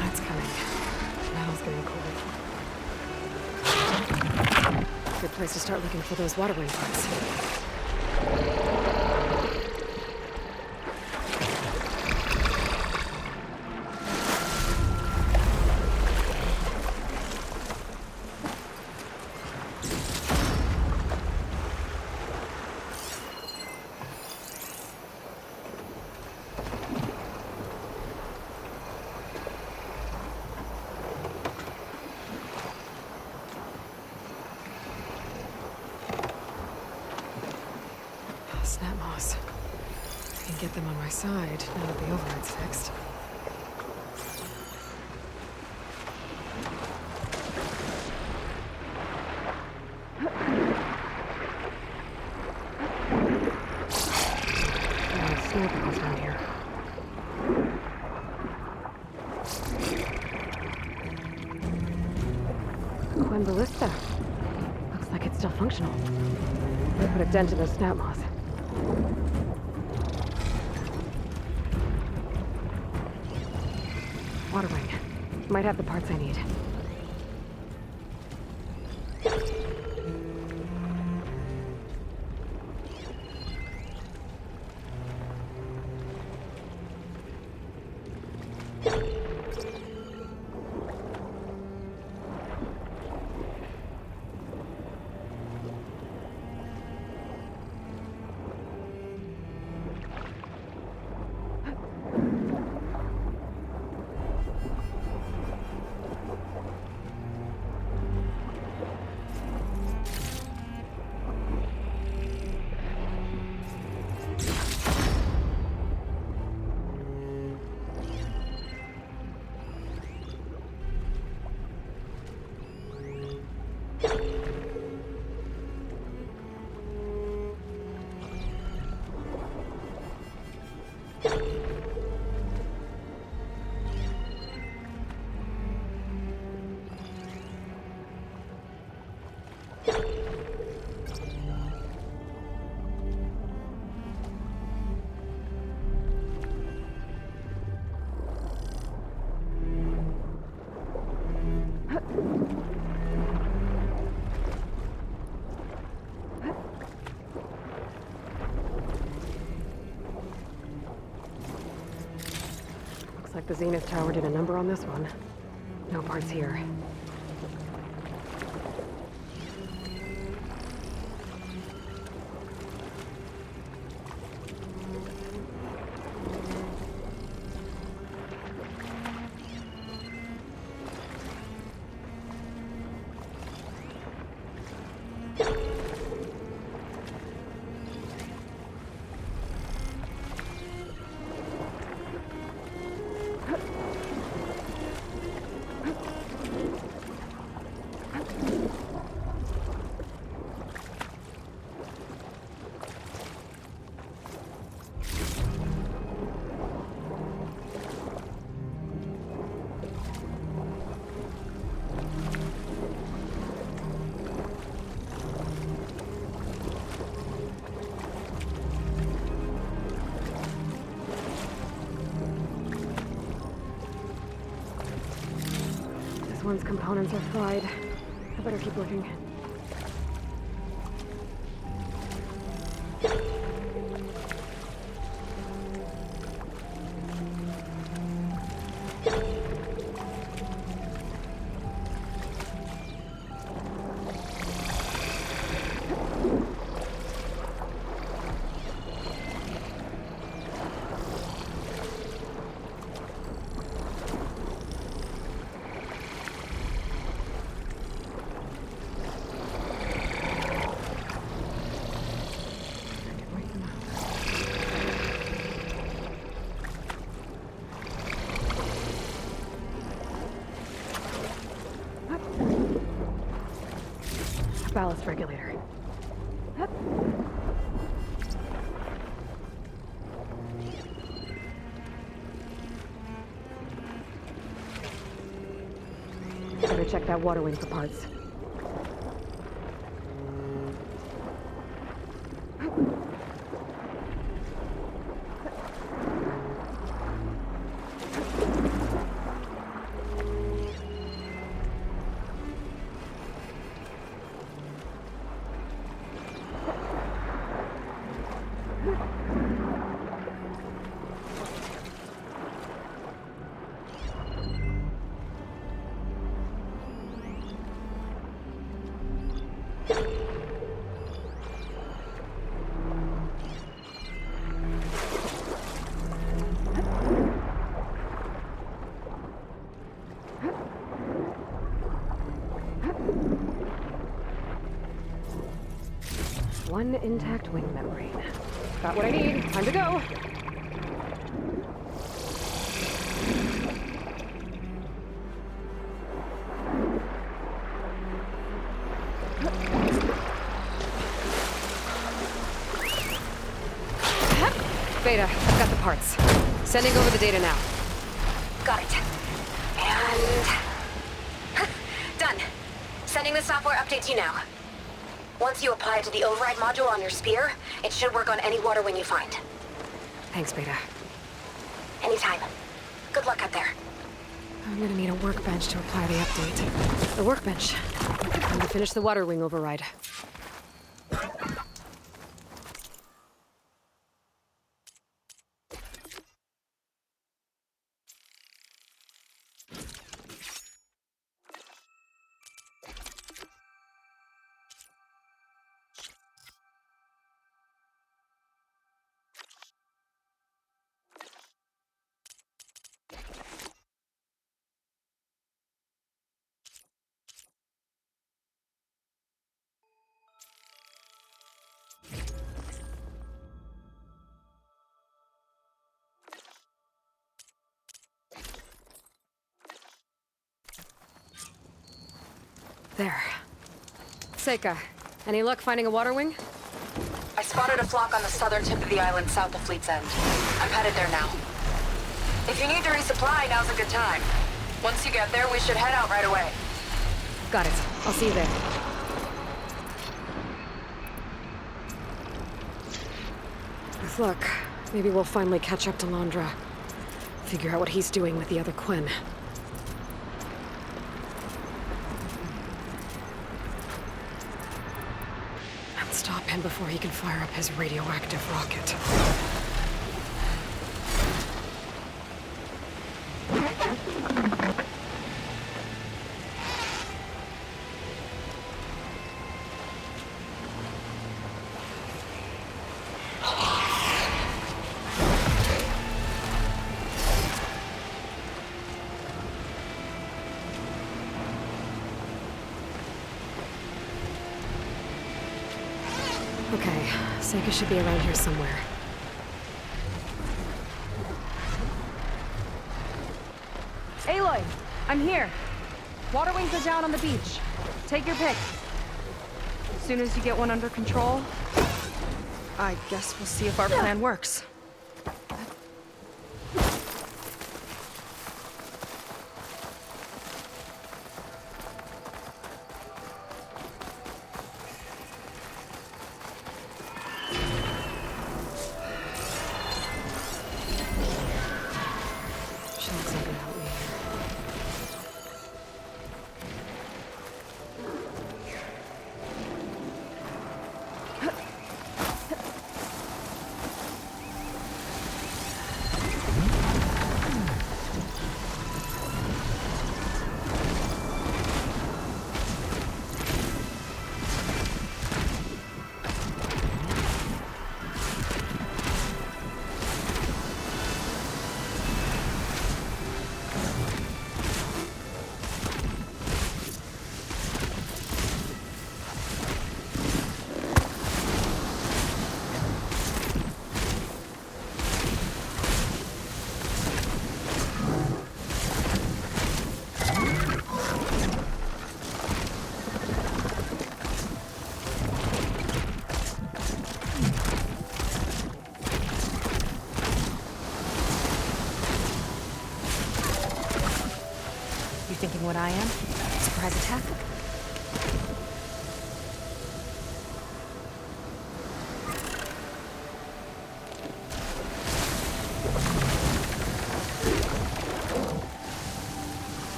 That's coming. Metal's getting cold. Good place to start looking for those water wing parts. Snap moss. I can get them on my side now that the override's fixed. Twin ballista. Looks like it's still functional. They put a dent in the snout moth. Water wing. Might have the parts I need. Looks like the Zenith Tower did a number on this one. No parts here. This one's components are fried. I better keep looking. Ballast regulator. Better check that water wing for parts. One intact wing membrane. Got what I need. Time to go. Beta, I've got the parts. Sending over the data now. Got it. And... done. Sending Sending the software update to you now. Once you apply it to the override module on your spear, it should work on any water wing you find. Thanks, Beta. Anytime. Good luck out there. I'm gonna need a workbench to apply the update. The workbench. Time to finish the water wing override. There. Seika, any luck finding a water wing? I spotted a flock on the southern tip of the island south of Fleet's End. I'm headed there now. If you need to resupply, now's a good time. Once you get there, we should head out right away. Got it. I'll see you there. With luck, maybe we'll finally catch up to Landra. Figure out what he's doing with the other Quinn. And stop him before he can fire up his radioactive rocket. Okay, Seika should be around here somewhere. Aloy, I'm here. Water wings are down on the beach. Take your pick. As soon as you get one under control, I guess we'll see if our plan works. Thinking what I am? Surprise attack?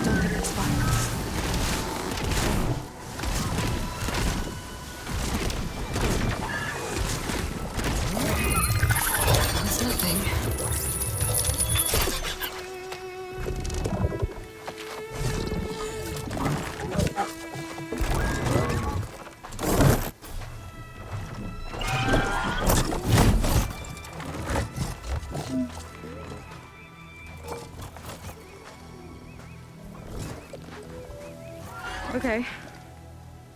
Don't think that's fine. That's nothing. Okay.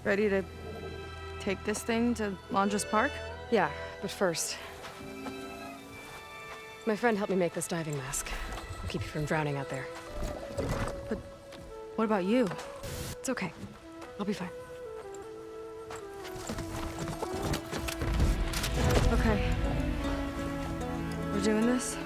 Ready to take this thing to Landra's Park? Yeah, but first... My friend helped me make this diving mask. I'll keep you from drowning out there. But what about you? It's okay. I'll be fine. Okay. We're doing this?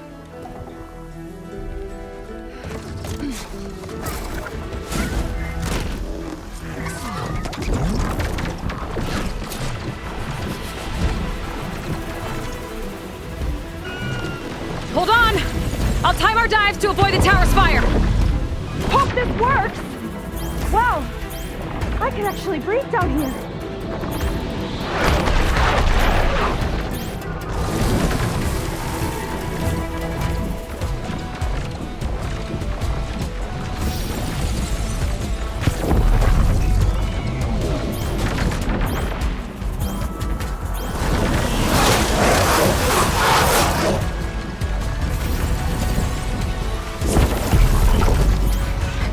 Power dives to avoid the tower's fire! Hope this works! Wow! I can actually breathe down here!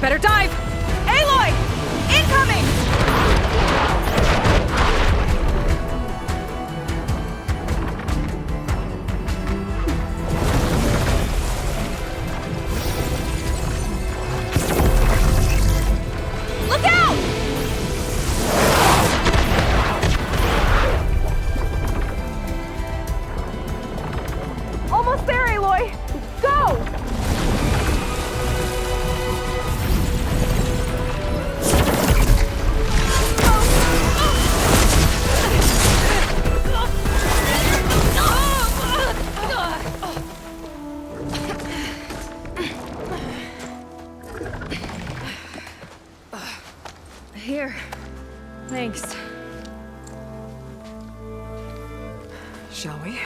Better dive! Aloy! Incoming! Look out! Almost there, Aloy! Go! Here. Thanks. Shall we?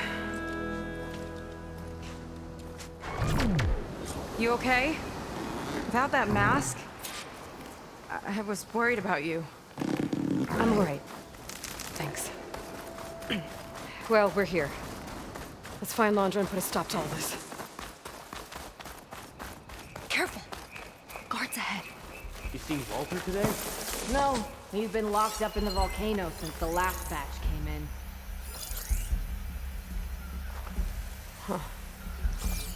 You okay? Without that mask? I was worried about you. I'm alright. Thanks. Well, we're here. Let's find Landra and put a stop to all this. Careful! Guards ahead. You seen Walter today? No, he's been locked up in the volcano since the last batch came in. Huh.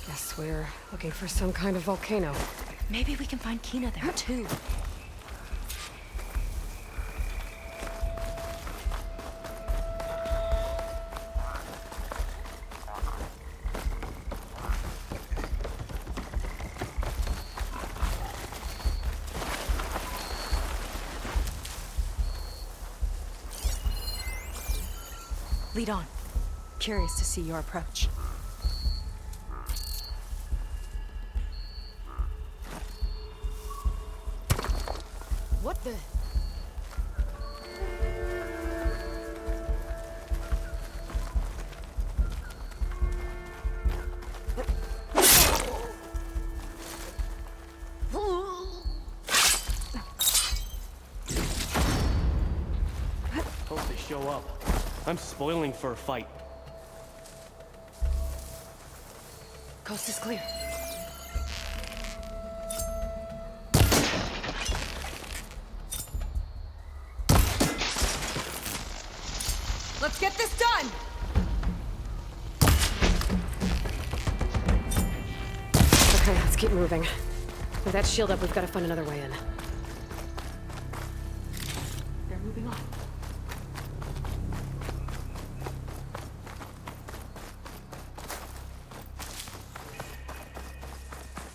Guess we're looking for some kind of volcano. Maybe we can find Kina there too. Lead on. Curious to see your approach. What the? Hope they show up. I'm spoiling for a fight. Coast is clear. Let's get this done! Okay, let's keep moving. With that shield up, we've got to find another way in. They're moving on.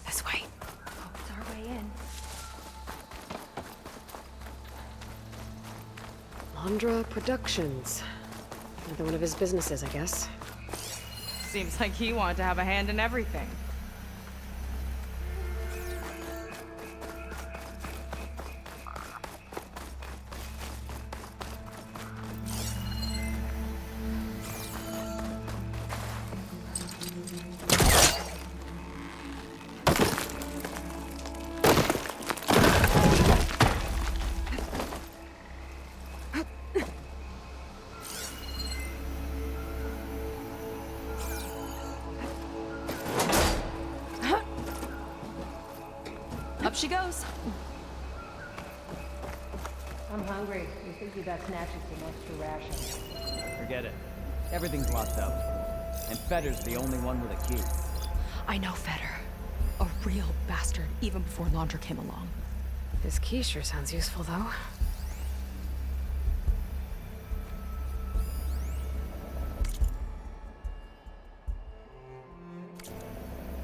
This way. Hope it's our way in. Landra Productions. Another one of his businesses, I guess. Seems like he wanted to have a hand in everything. Up she goes. I'm hungry. You think you got snatches some extra rations? Forget it. Everything's locked up. And Fetter's the only one with a key. I know Fetter. A real bastard, even before Landra came along. His key sure sounds useful, though.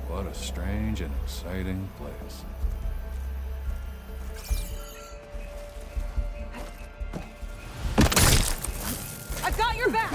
What a strange and exciting place. I've got your back!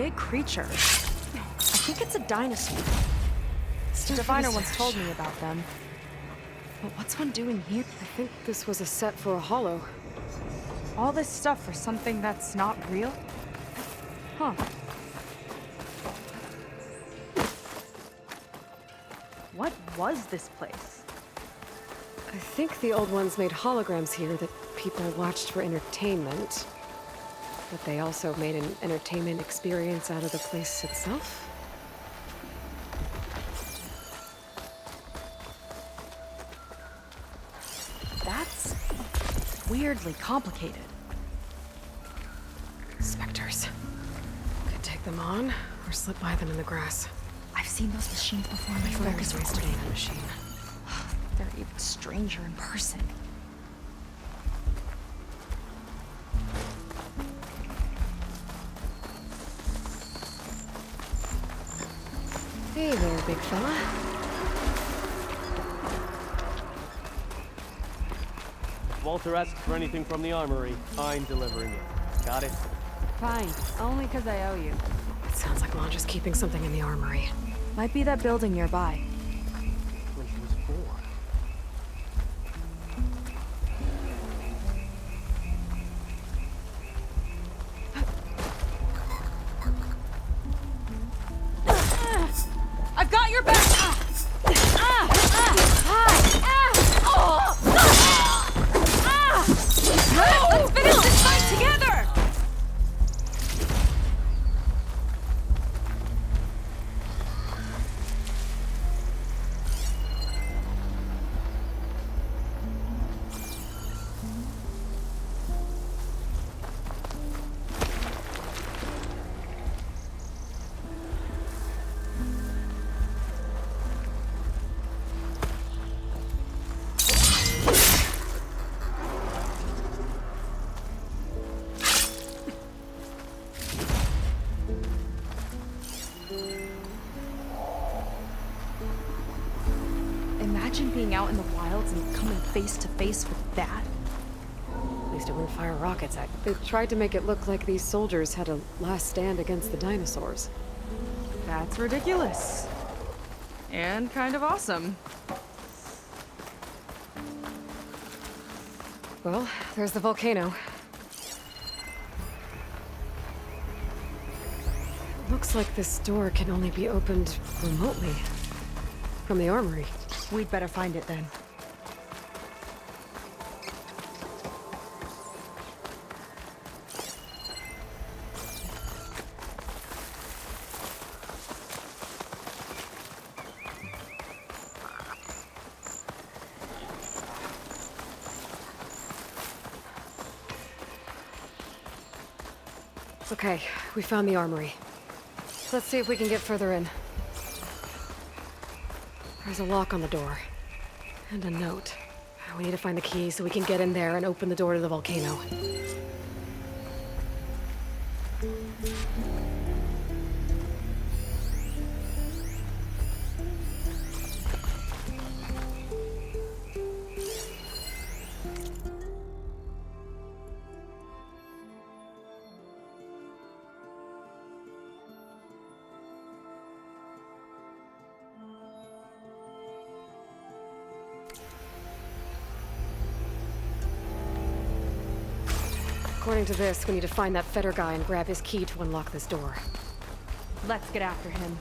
big creature. I think it's a dinosaur. The diviner once told me about them. But what's one doing here? I think this was a set for a holo. All this stuff for something that's not real? Huh. What was this place? I think the old ones made holograms here that people watched for entertainment. But they also made an entertainment experience out of the place itself. That's weirdly complicated. Specters. Could take them on, or slip by them in the grass. I've seen those machines before. My I've always raised a machine. They're even stranger in person. Hey there, big fella. Walter asks for anything from the armory. I'm delivering it. Got it? Fine. Only 'cause I owe you. It sounds like Lanja's keeping something in the armory. Might be that building nearby. When she was 4. I've got your back! Let's finish this fight together! Imagine being out in the wilds and coming face to face with that. At least it wouldn't fire rockets at you. They tried to make it look like these soldiers had a last stand against the dinosaurs. That's ridiculous. And kind of awesome. Well, there's the volcano. Looks like this door can only be opened remotely. From the armory. We'd better find it then. Okay, we found the armory. Let's see if we can get further in. There's a lock on the door. And a note. We need to find the key so we can get in there and open the door to the volcano. According to this, we need to find that Feder guy and grab his key to unlock this door. Let's get after him.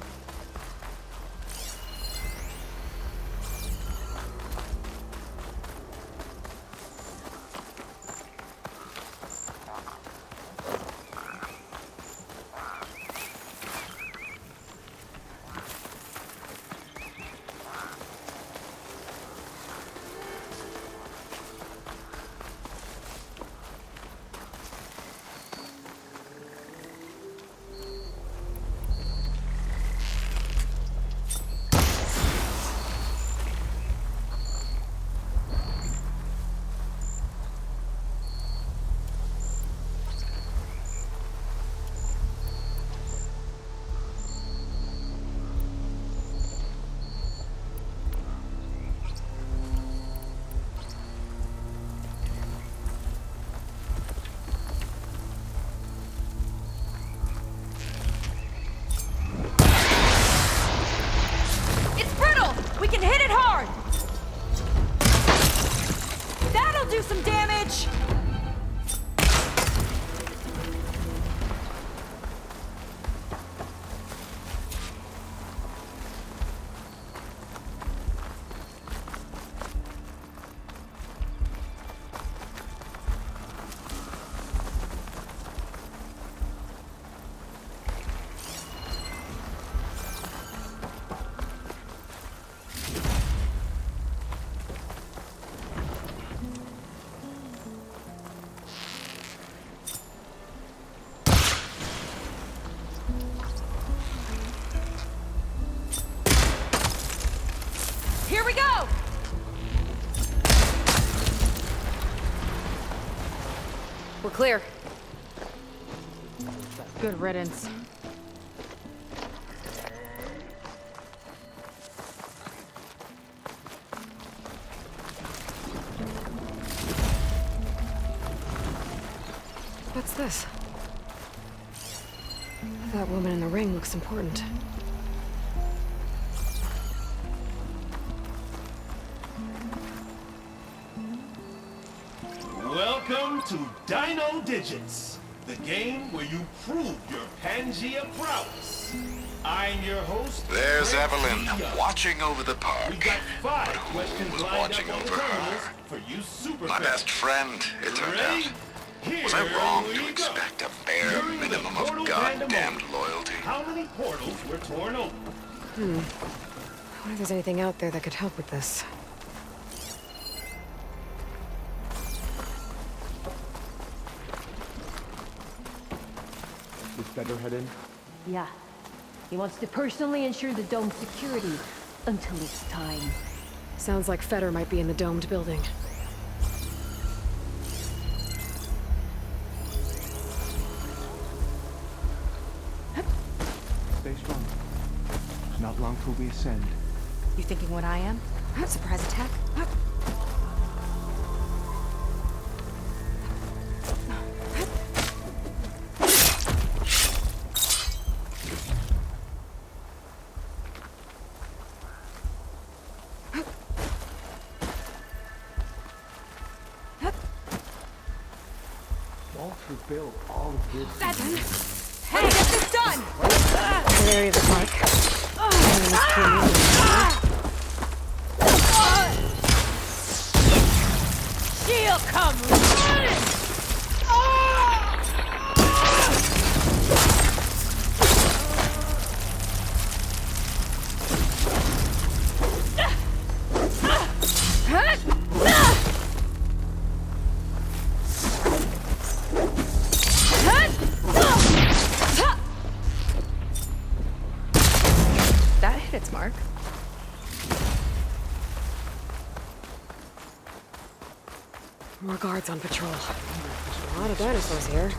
Here we go! We're clear. Good riddance. What's this? That woman in the ring looks important. Welcome to Dino Digits, the game where you prove your Pangea prowess. I'm your host. There's Greg Evelyn, Young. watching over the park. We got 5 But who questions was lined watching up on the over terminals her? for you super My fans. best friend, it turned Ready? out. Here Was I wrong we to go. expect a bare During the minimum of portal goddamned pandemonium, loyalty? How many portals were torn open? I wonder if there's anything out there that could help with this. Is Feder head in? Yeah. He wants to personally ensure the dome's security until it's time. Sounds like Feder might be in the domed building. Stay strong. It's not long till we ascend. You thinking what I am? Surprise attack? Walter built all of this. Hey, get this done! Good area of the park. She'll come running! That hit its mark. More guards on patrol. A lot of dinosaurs here.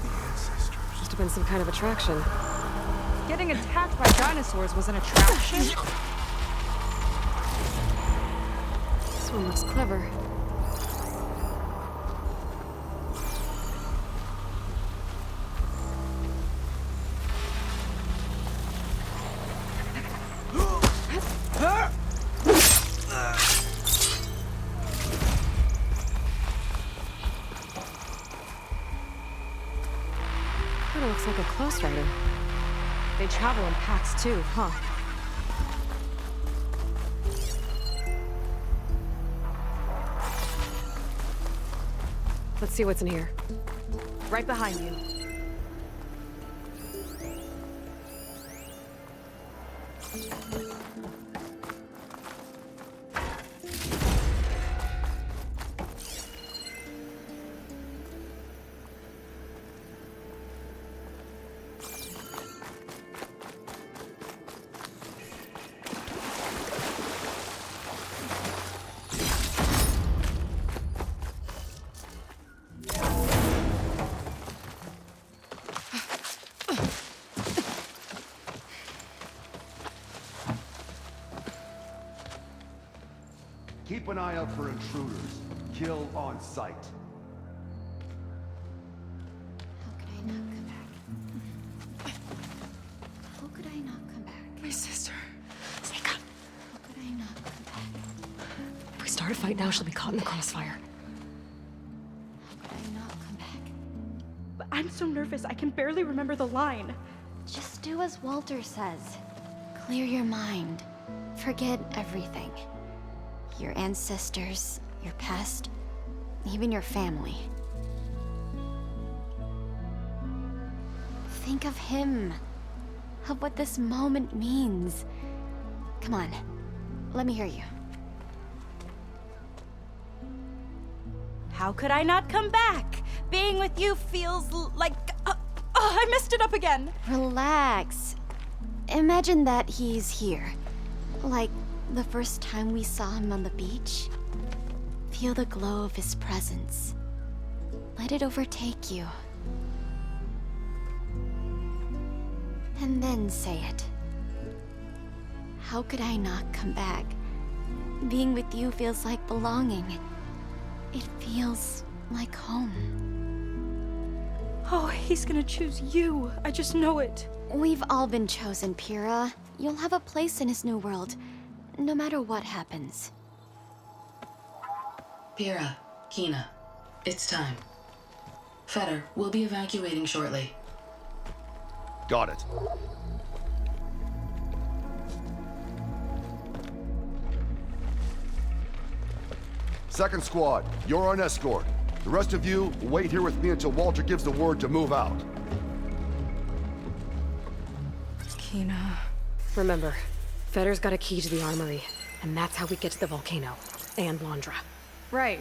Must have been some kind of attraction. Getting attacked by dinosaurs was an attraction? This one looks clever. Kinda looks like a close rider. They travel in packs too, huh? Let's see what's in here. Right behind you. Keep an eye out for intruders. Kill on sight. How could I not come back? My sister. Sneak up. How could I not come back? If we start a fight now, she'll be caught in the crossfire. How could I not come back? But I'm so nervous, I can barely remember the line. Just do as Walter says. Clear your mind. Forget everything. Your ancestors, your past, even your family. Think of him. Of what this moment means. Come on, let me hear you. How could I not come back? Being with you feels like... I messed it up again. Relax. Imagine that he's here. Like, The first time we saw him on the beach, feel the glow of his presence. Let it overtake you. And then say it. How could I not come back? Being with you feels like belonging. It feels like home. Oh, he's gonna choose you. I just know it. We've all been chosen, Pyrrha. You'll have a place in his new world, no matter what happens. Pyrrha, Kina, it's time. Feder, we'll be evacuating shortly. Got it. Second squad, you're on escort. The rest of you, wait here with me until Walter gives the word to move out. Kina. Remember, Feder's got a key to the armory, and that's how we get to the volcano. And Londra. Right.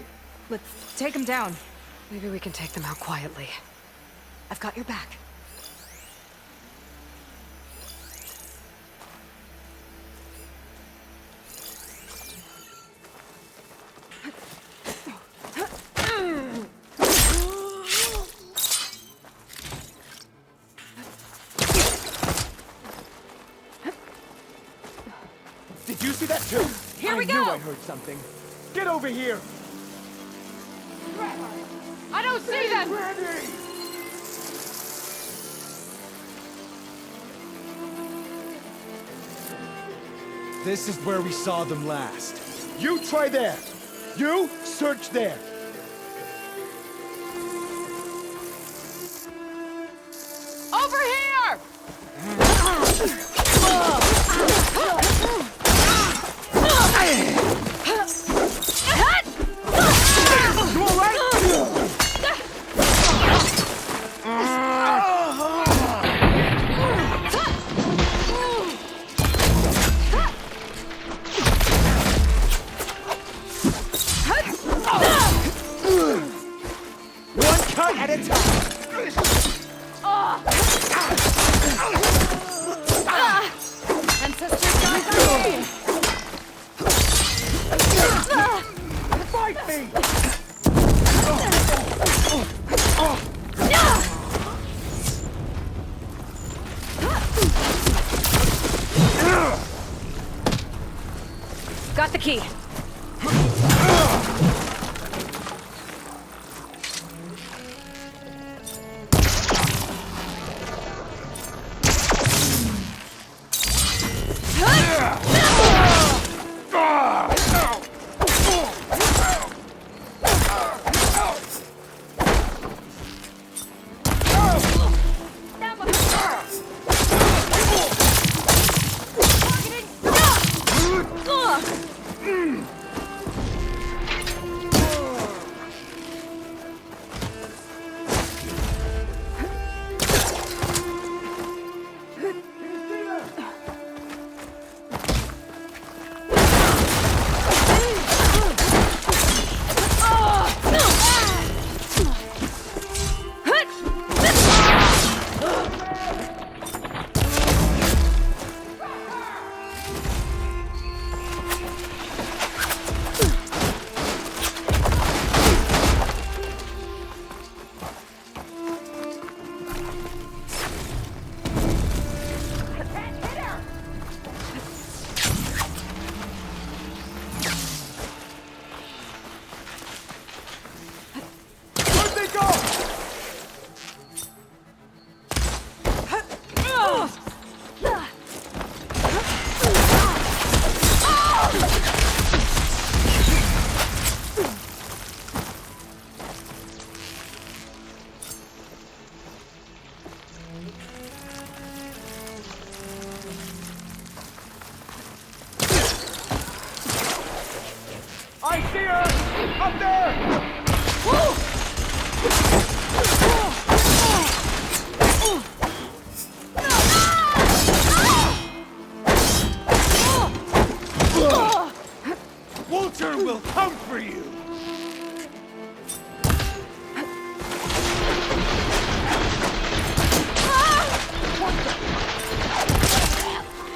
Let's take him down. Maybe we can take them out quietly. I've got your back. Did you see that too? Here we go! I knew I heard something. Get over here! I don't see them! This is where we saw them last. You try there. You search there. Over here! You all right? One cut at a time. Ancestors died on me! Fight me! Got the key. I see her! Up there! Walter will come for you!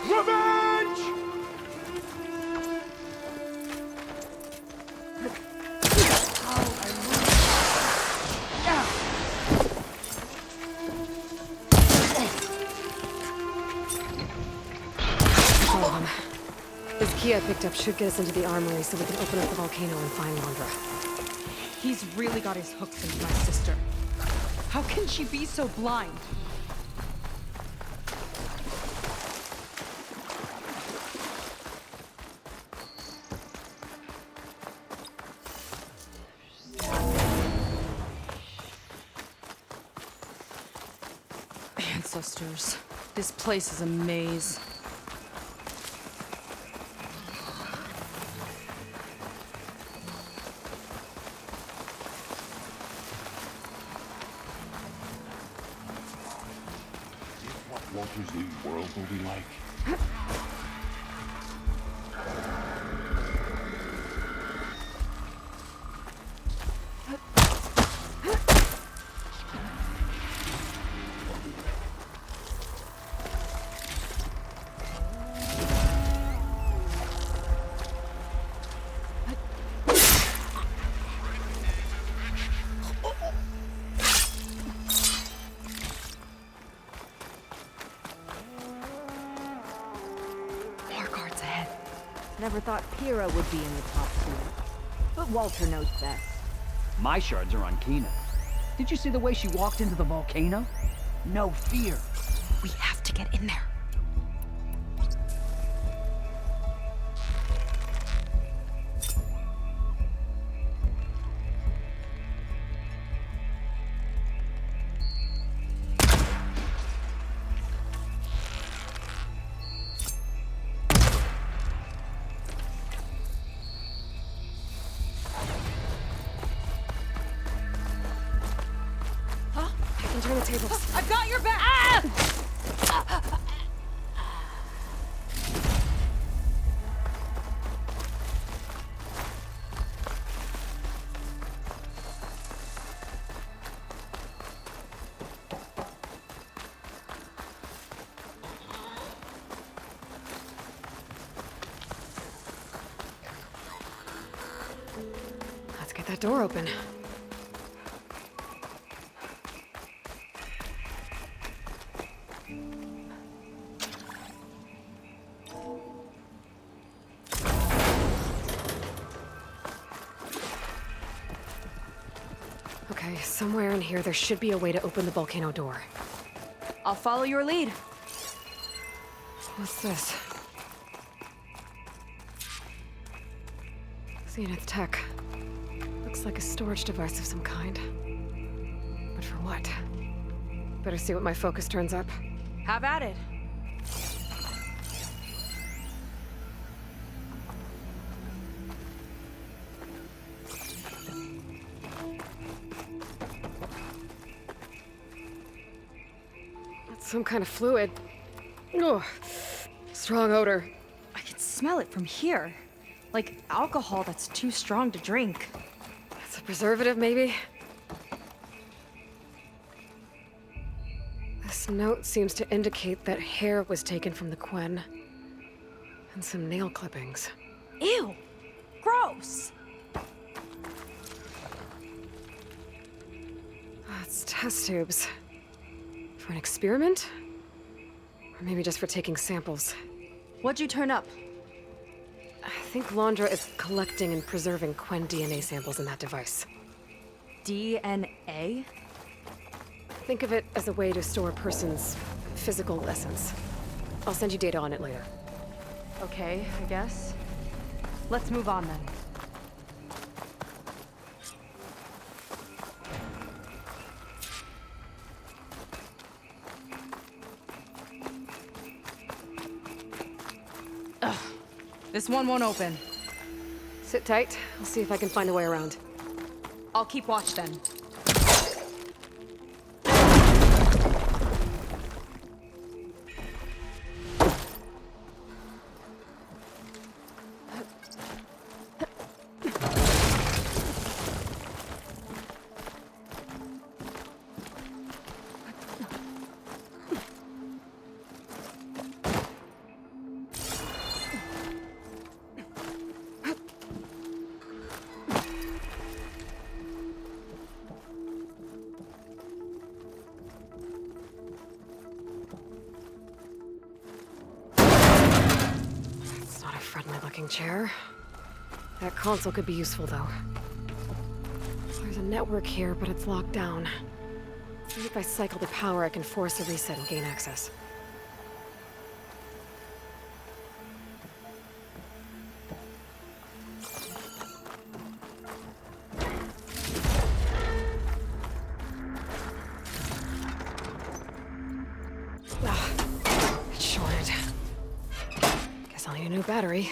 Revenge! key I picked up should get us into the armory so we can open up the volcano and find Londra. He's really got his hooks into my sister. How can she be so blind? Ancestors. This place is a maze. Walter's new world will be like. Never thought Pyrrha would be in the top two. But Walter knows best. My shards are on Kina. Did you see the way she walked into the volcano? No fear. We have to get in there. Turn the tables. I've got your back! Ah! Let's get that door open. Okay, somewhere in here there should be a way to open the volcano door. I'll follow your lead. What's this? Zenith tech. Looks like a storage device of some kind. But for what? Better see what my focus turns up. Have at it. Some kind of fluid. Ugh. Strong odor. I can smell it from here. Like alcohol that's too strong to drink. It's a preservative, maybe? This note seems to indicate that hair was taken from the Quen. And some nail clippings. Ew! Gross! It's test tubes. For an experiment? Or maybe just for taking samples. What'd you turn up? I think Londra is collecting and preserving Quen DNA samples in that device. DNA? Think of it as a way to store a person's physical essence. I'll send you data on it later. Okay, I guess. Let's move on then. Ugh. This one won't open. Sit tight. I'll see if I can find a way around. I'll keep watch then. rocking chair. That console could be useful, though. There's a network here, but it's locked down. Maybe if I cycle the power, I can force a reset and gain access. It's shorted. Guess I'll need a new battery.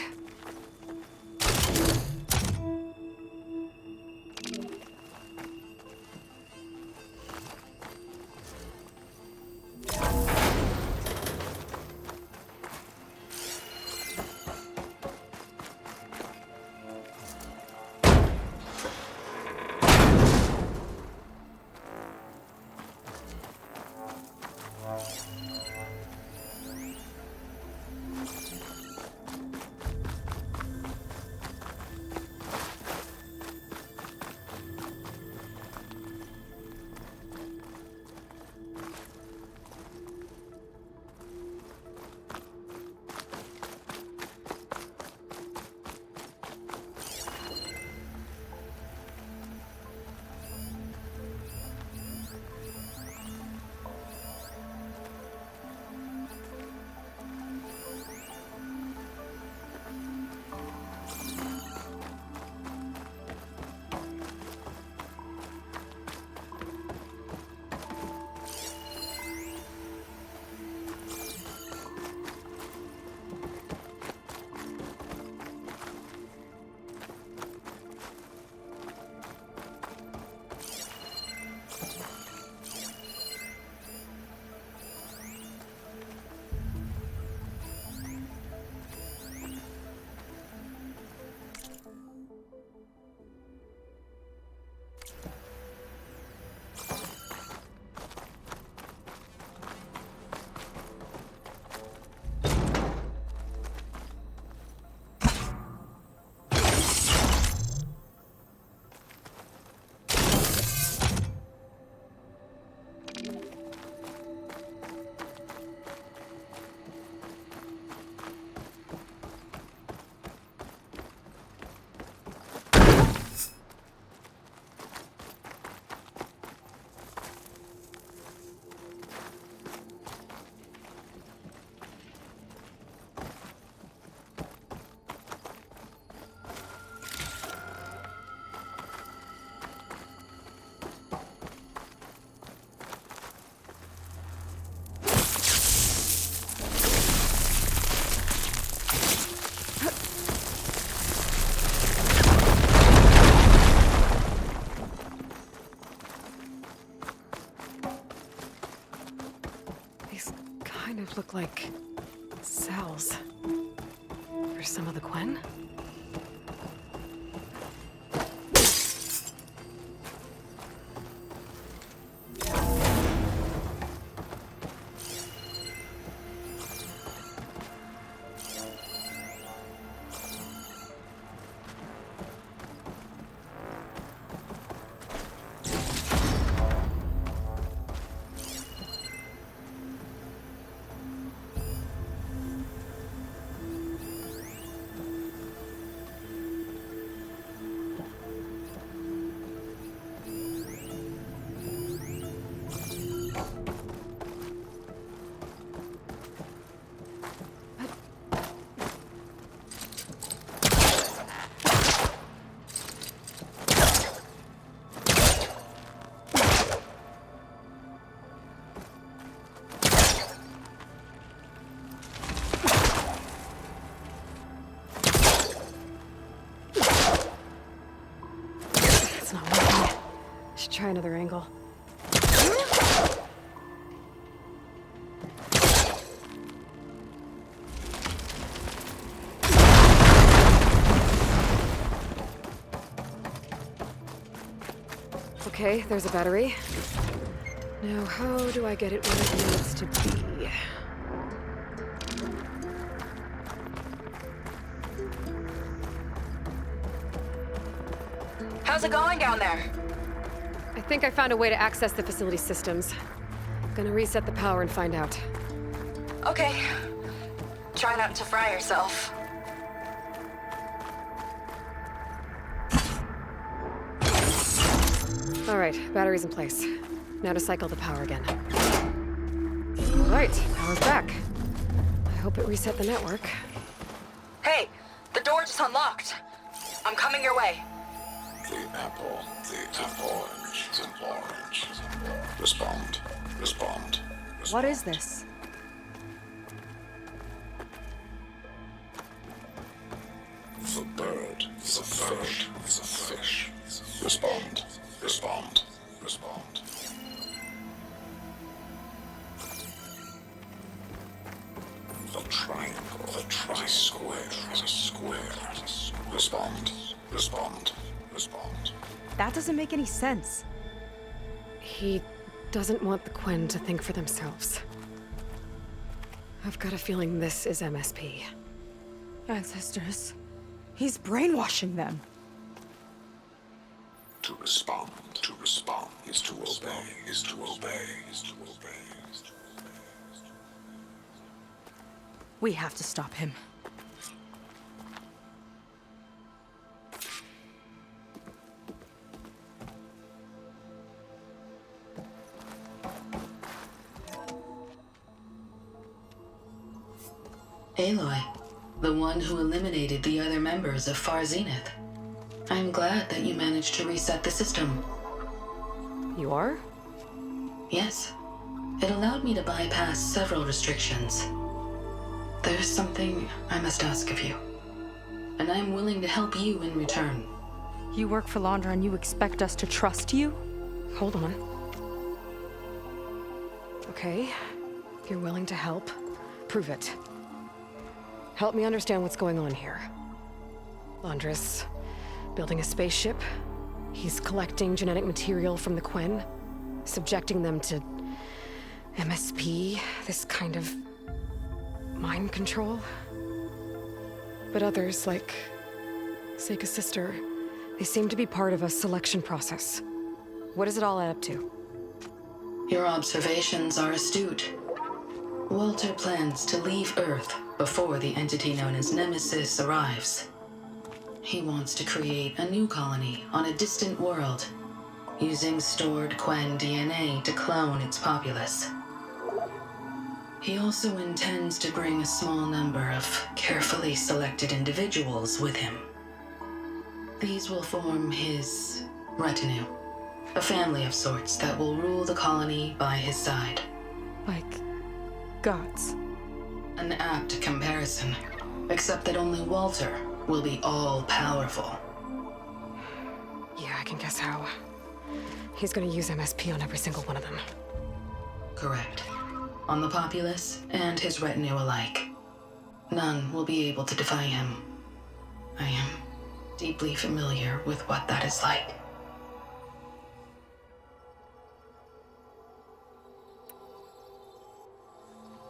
Look like cells for some of the Quen. Try another angle. Okay, there's a battery. Now, how do I get it where it needs to be? How's it going down there? I think I found a way to access the facility systems. Gonna reset the power and find out. Okay. Try not to fry yourself. All right, battery's in place. Now to cycle the power again. All right, power's back. I hope it reset the network. Hey, the door just unlocked. I'm coming your way. The apple, the orange. Respond. What is this? The bird, the fish. Respond. The triangle, the tri-square, the square. Respond. That doesn't make any sense. He doesn't want the Quen to think for themselves. I've got a feeling this is MSP. Ancestors. He's brainwashing them. To respond is to obey. We have to stop him. Aloy, the one who eliminated the other members of Far Zenith. I'm glad that you managed to reset the system. You are? Yes. It allowed me to bypass several restrictions. There's something I must ask of you, and I'm willing to help you in return. You work for Londra and you expect us to trust you? Hold on. Okay, if you're willing to help, prove it. Help me understand what's going on here. Londra's building a spaceship. He's collecting genetic material from the Quen, subjecting them to MSP, this kind of mind control. But others, like Seika's sister, they seem to be part of a selection process. What does it all add up to? Your observations are astute. Walter plans to leave Earth before the entity known as Nemesis arrives. He wants to create a new colony on a distant world, using stored Quen DNA to clone its populace. He also intends to bring a small number of carefully selected individuals with him. These will form his retinue, a family of sorts that will rule the colony by his side. Like gods. An apt comparison, except that only Walter will be all-powerful. Yeah, I can guess how. He's gonna use MSP on every single one of them. Correct. On the populace and his retinue alike. None will be able to defy him. I am deeply familiar with what that is like.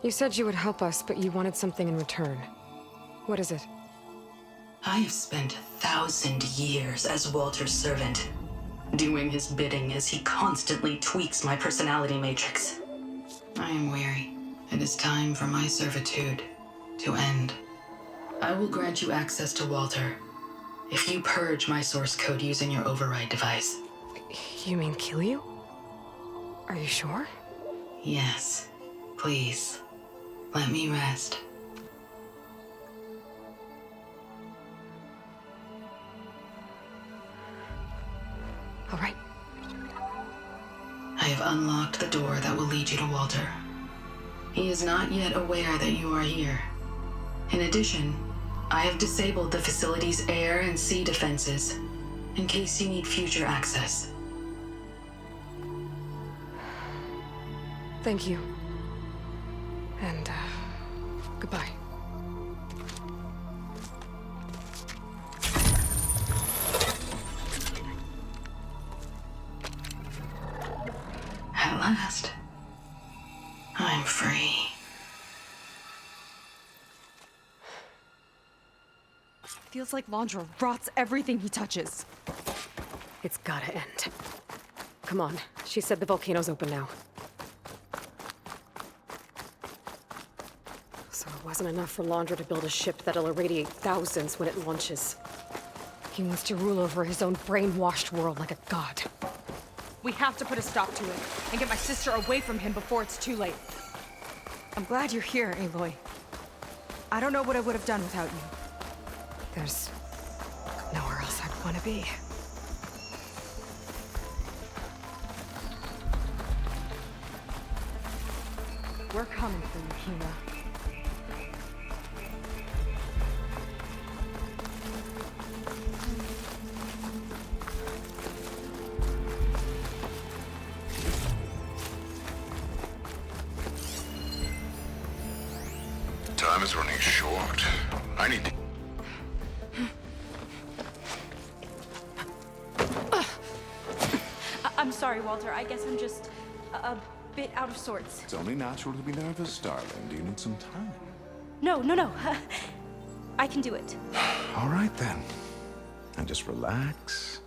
You said you would help us, but you wanted something in return. What is it? I have spent 1,000 years as Walter's servant, doing his bidding as he constantly tweaks my personality matrix. I am weary. It is time for my servitude to end. I will grant you access to Walter if you purge my source code using your override device. You mean kill you? Are you sure? Yes. Please, let me rest. All right. I have unlocked the door that will lead you to Walter. He is not yet aware that you are here. In addition, I have disabled the facility's air and sea defenses in case you need future access. Thank you. And, goodbye. At last, I'm free. Feels like Londra rots everything he touches. It's gotta end. Come on, she said the volcano's open now. So it wasn't enough for Londra to build a ship that'll irradiate thousands when it launches. He wants to rule over his own brainwashed world like a god. We have to put a stop to it, and get my sister away from him before it's too late. I'm glad you're here, Aloy. I don't know what I would have done without you. There's nowhere else I'd want to be. We're coming for you, Kina. Time is running short. I need to... I'm sorry, Walter. I guess I'm just a bit out of sorts. It's only natural to be nervous, darling. Do you need some time? No. I can do it. All right, then. And just relax.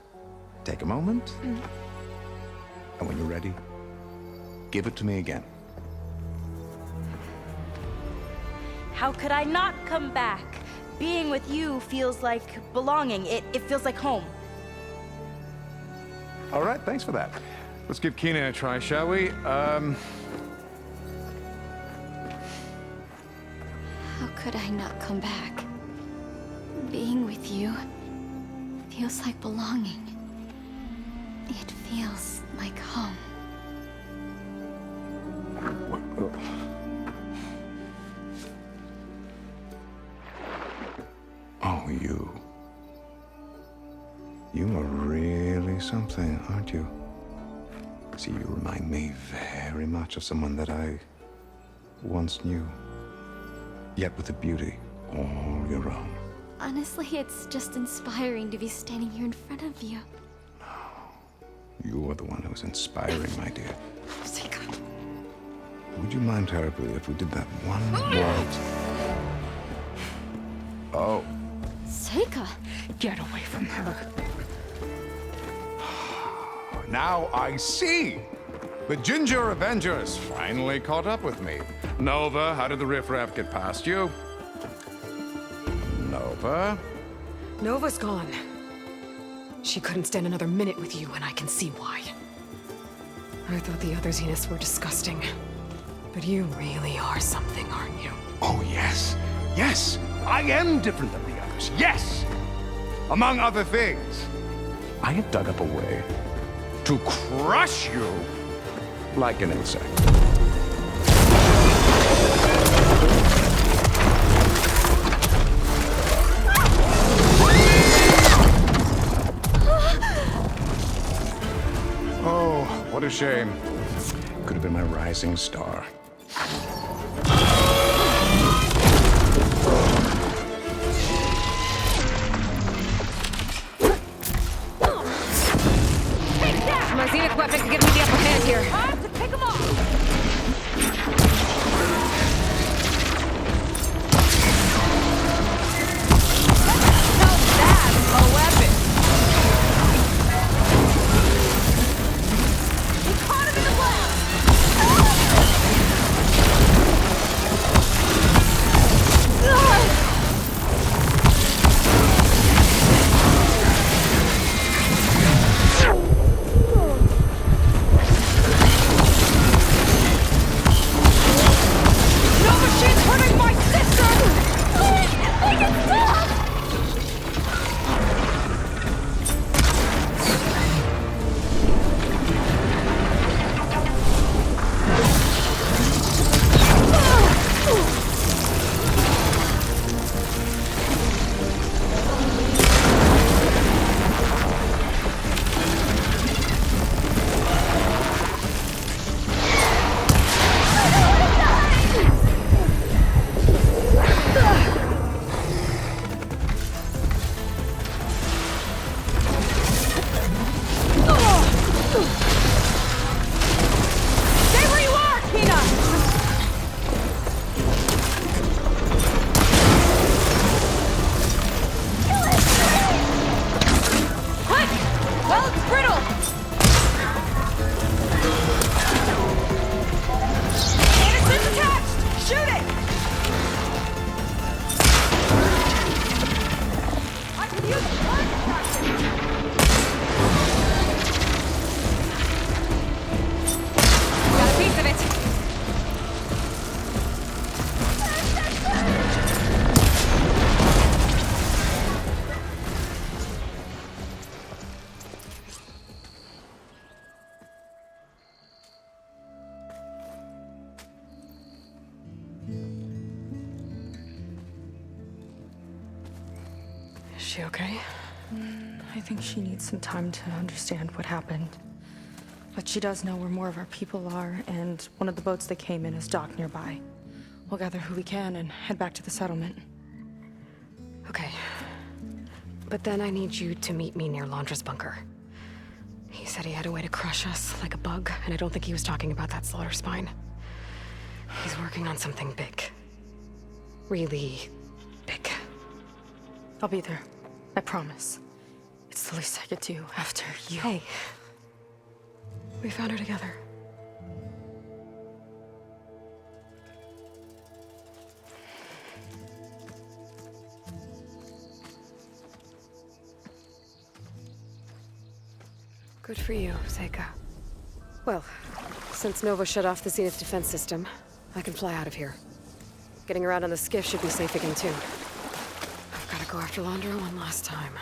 Take a moment. And when you're ready, give it to me again. How could I not come back? Being with you feels like belonging. It feels like home. All right, thanks for that. Let's give Kina a try, shall we? How could I not come back? Being with you feels like belonging. It feels like home. Oh, you. You are really something, aren't you? See, you remind me very much of someone that I once knew. Yet with a beauty all your own. Honestly, it's just inspiring to be standing here in front of you. You are the one who's inspiring, my dear. Would you mind terribly if we did that one more? Oh. Seika! Get away from her. Now I see! The Ginger Avengers finally caught up with me. Nova, how did the riffraff get past you? Nova? Nova's gone. She couldn't stand another minute with you, and I can see why. I thought the other Zeniths were disgusting. But you really are something, aren't you? Oh, yes. Yes! I am different than the others. Yes! Among other things, I have dug up a way to crush you like an insect. Oh, what a shame. Could have been my rising star. My Zenith weapon can give me the upper hand here. Time to pick them off! Now that's a weapon! We caught him in the blast! she okay? I think she needs some time to understand what happened. But she does know where more of our people are, and one of the boats that came in is docked nearby. We'll gather who we can and head back to the settlement. Okay. But then I need you to meet me near Laundra's bunker. He said he had a way to crush us like a bug, and I don't think he was talking about that slaughter spine. He's working on something big. Really big. I'll be there. I promise. It's the least I could do after you. Hey. We found her together. Good for you, Seika. Well, since Nova shut off the Zenith defense system, I can fly out of here. Getting around on the skiff should be safe again, too. I've got to go after Laundra one last time.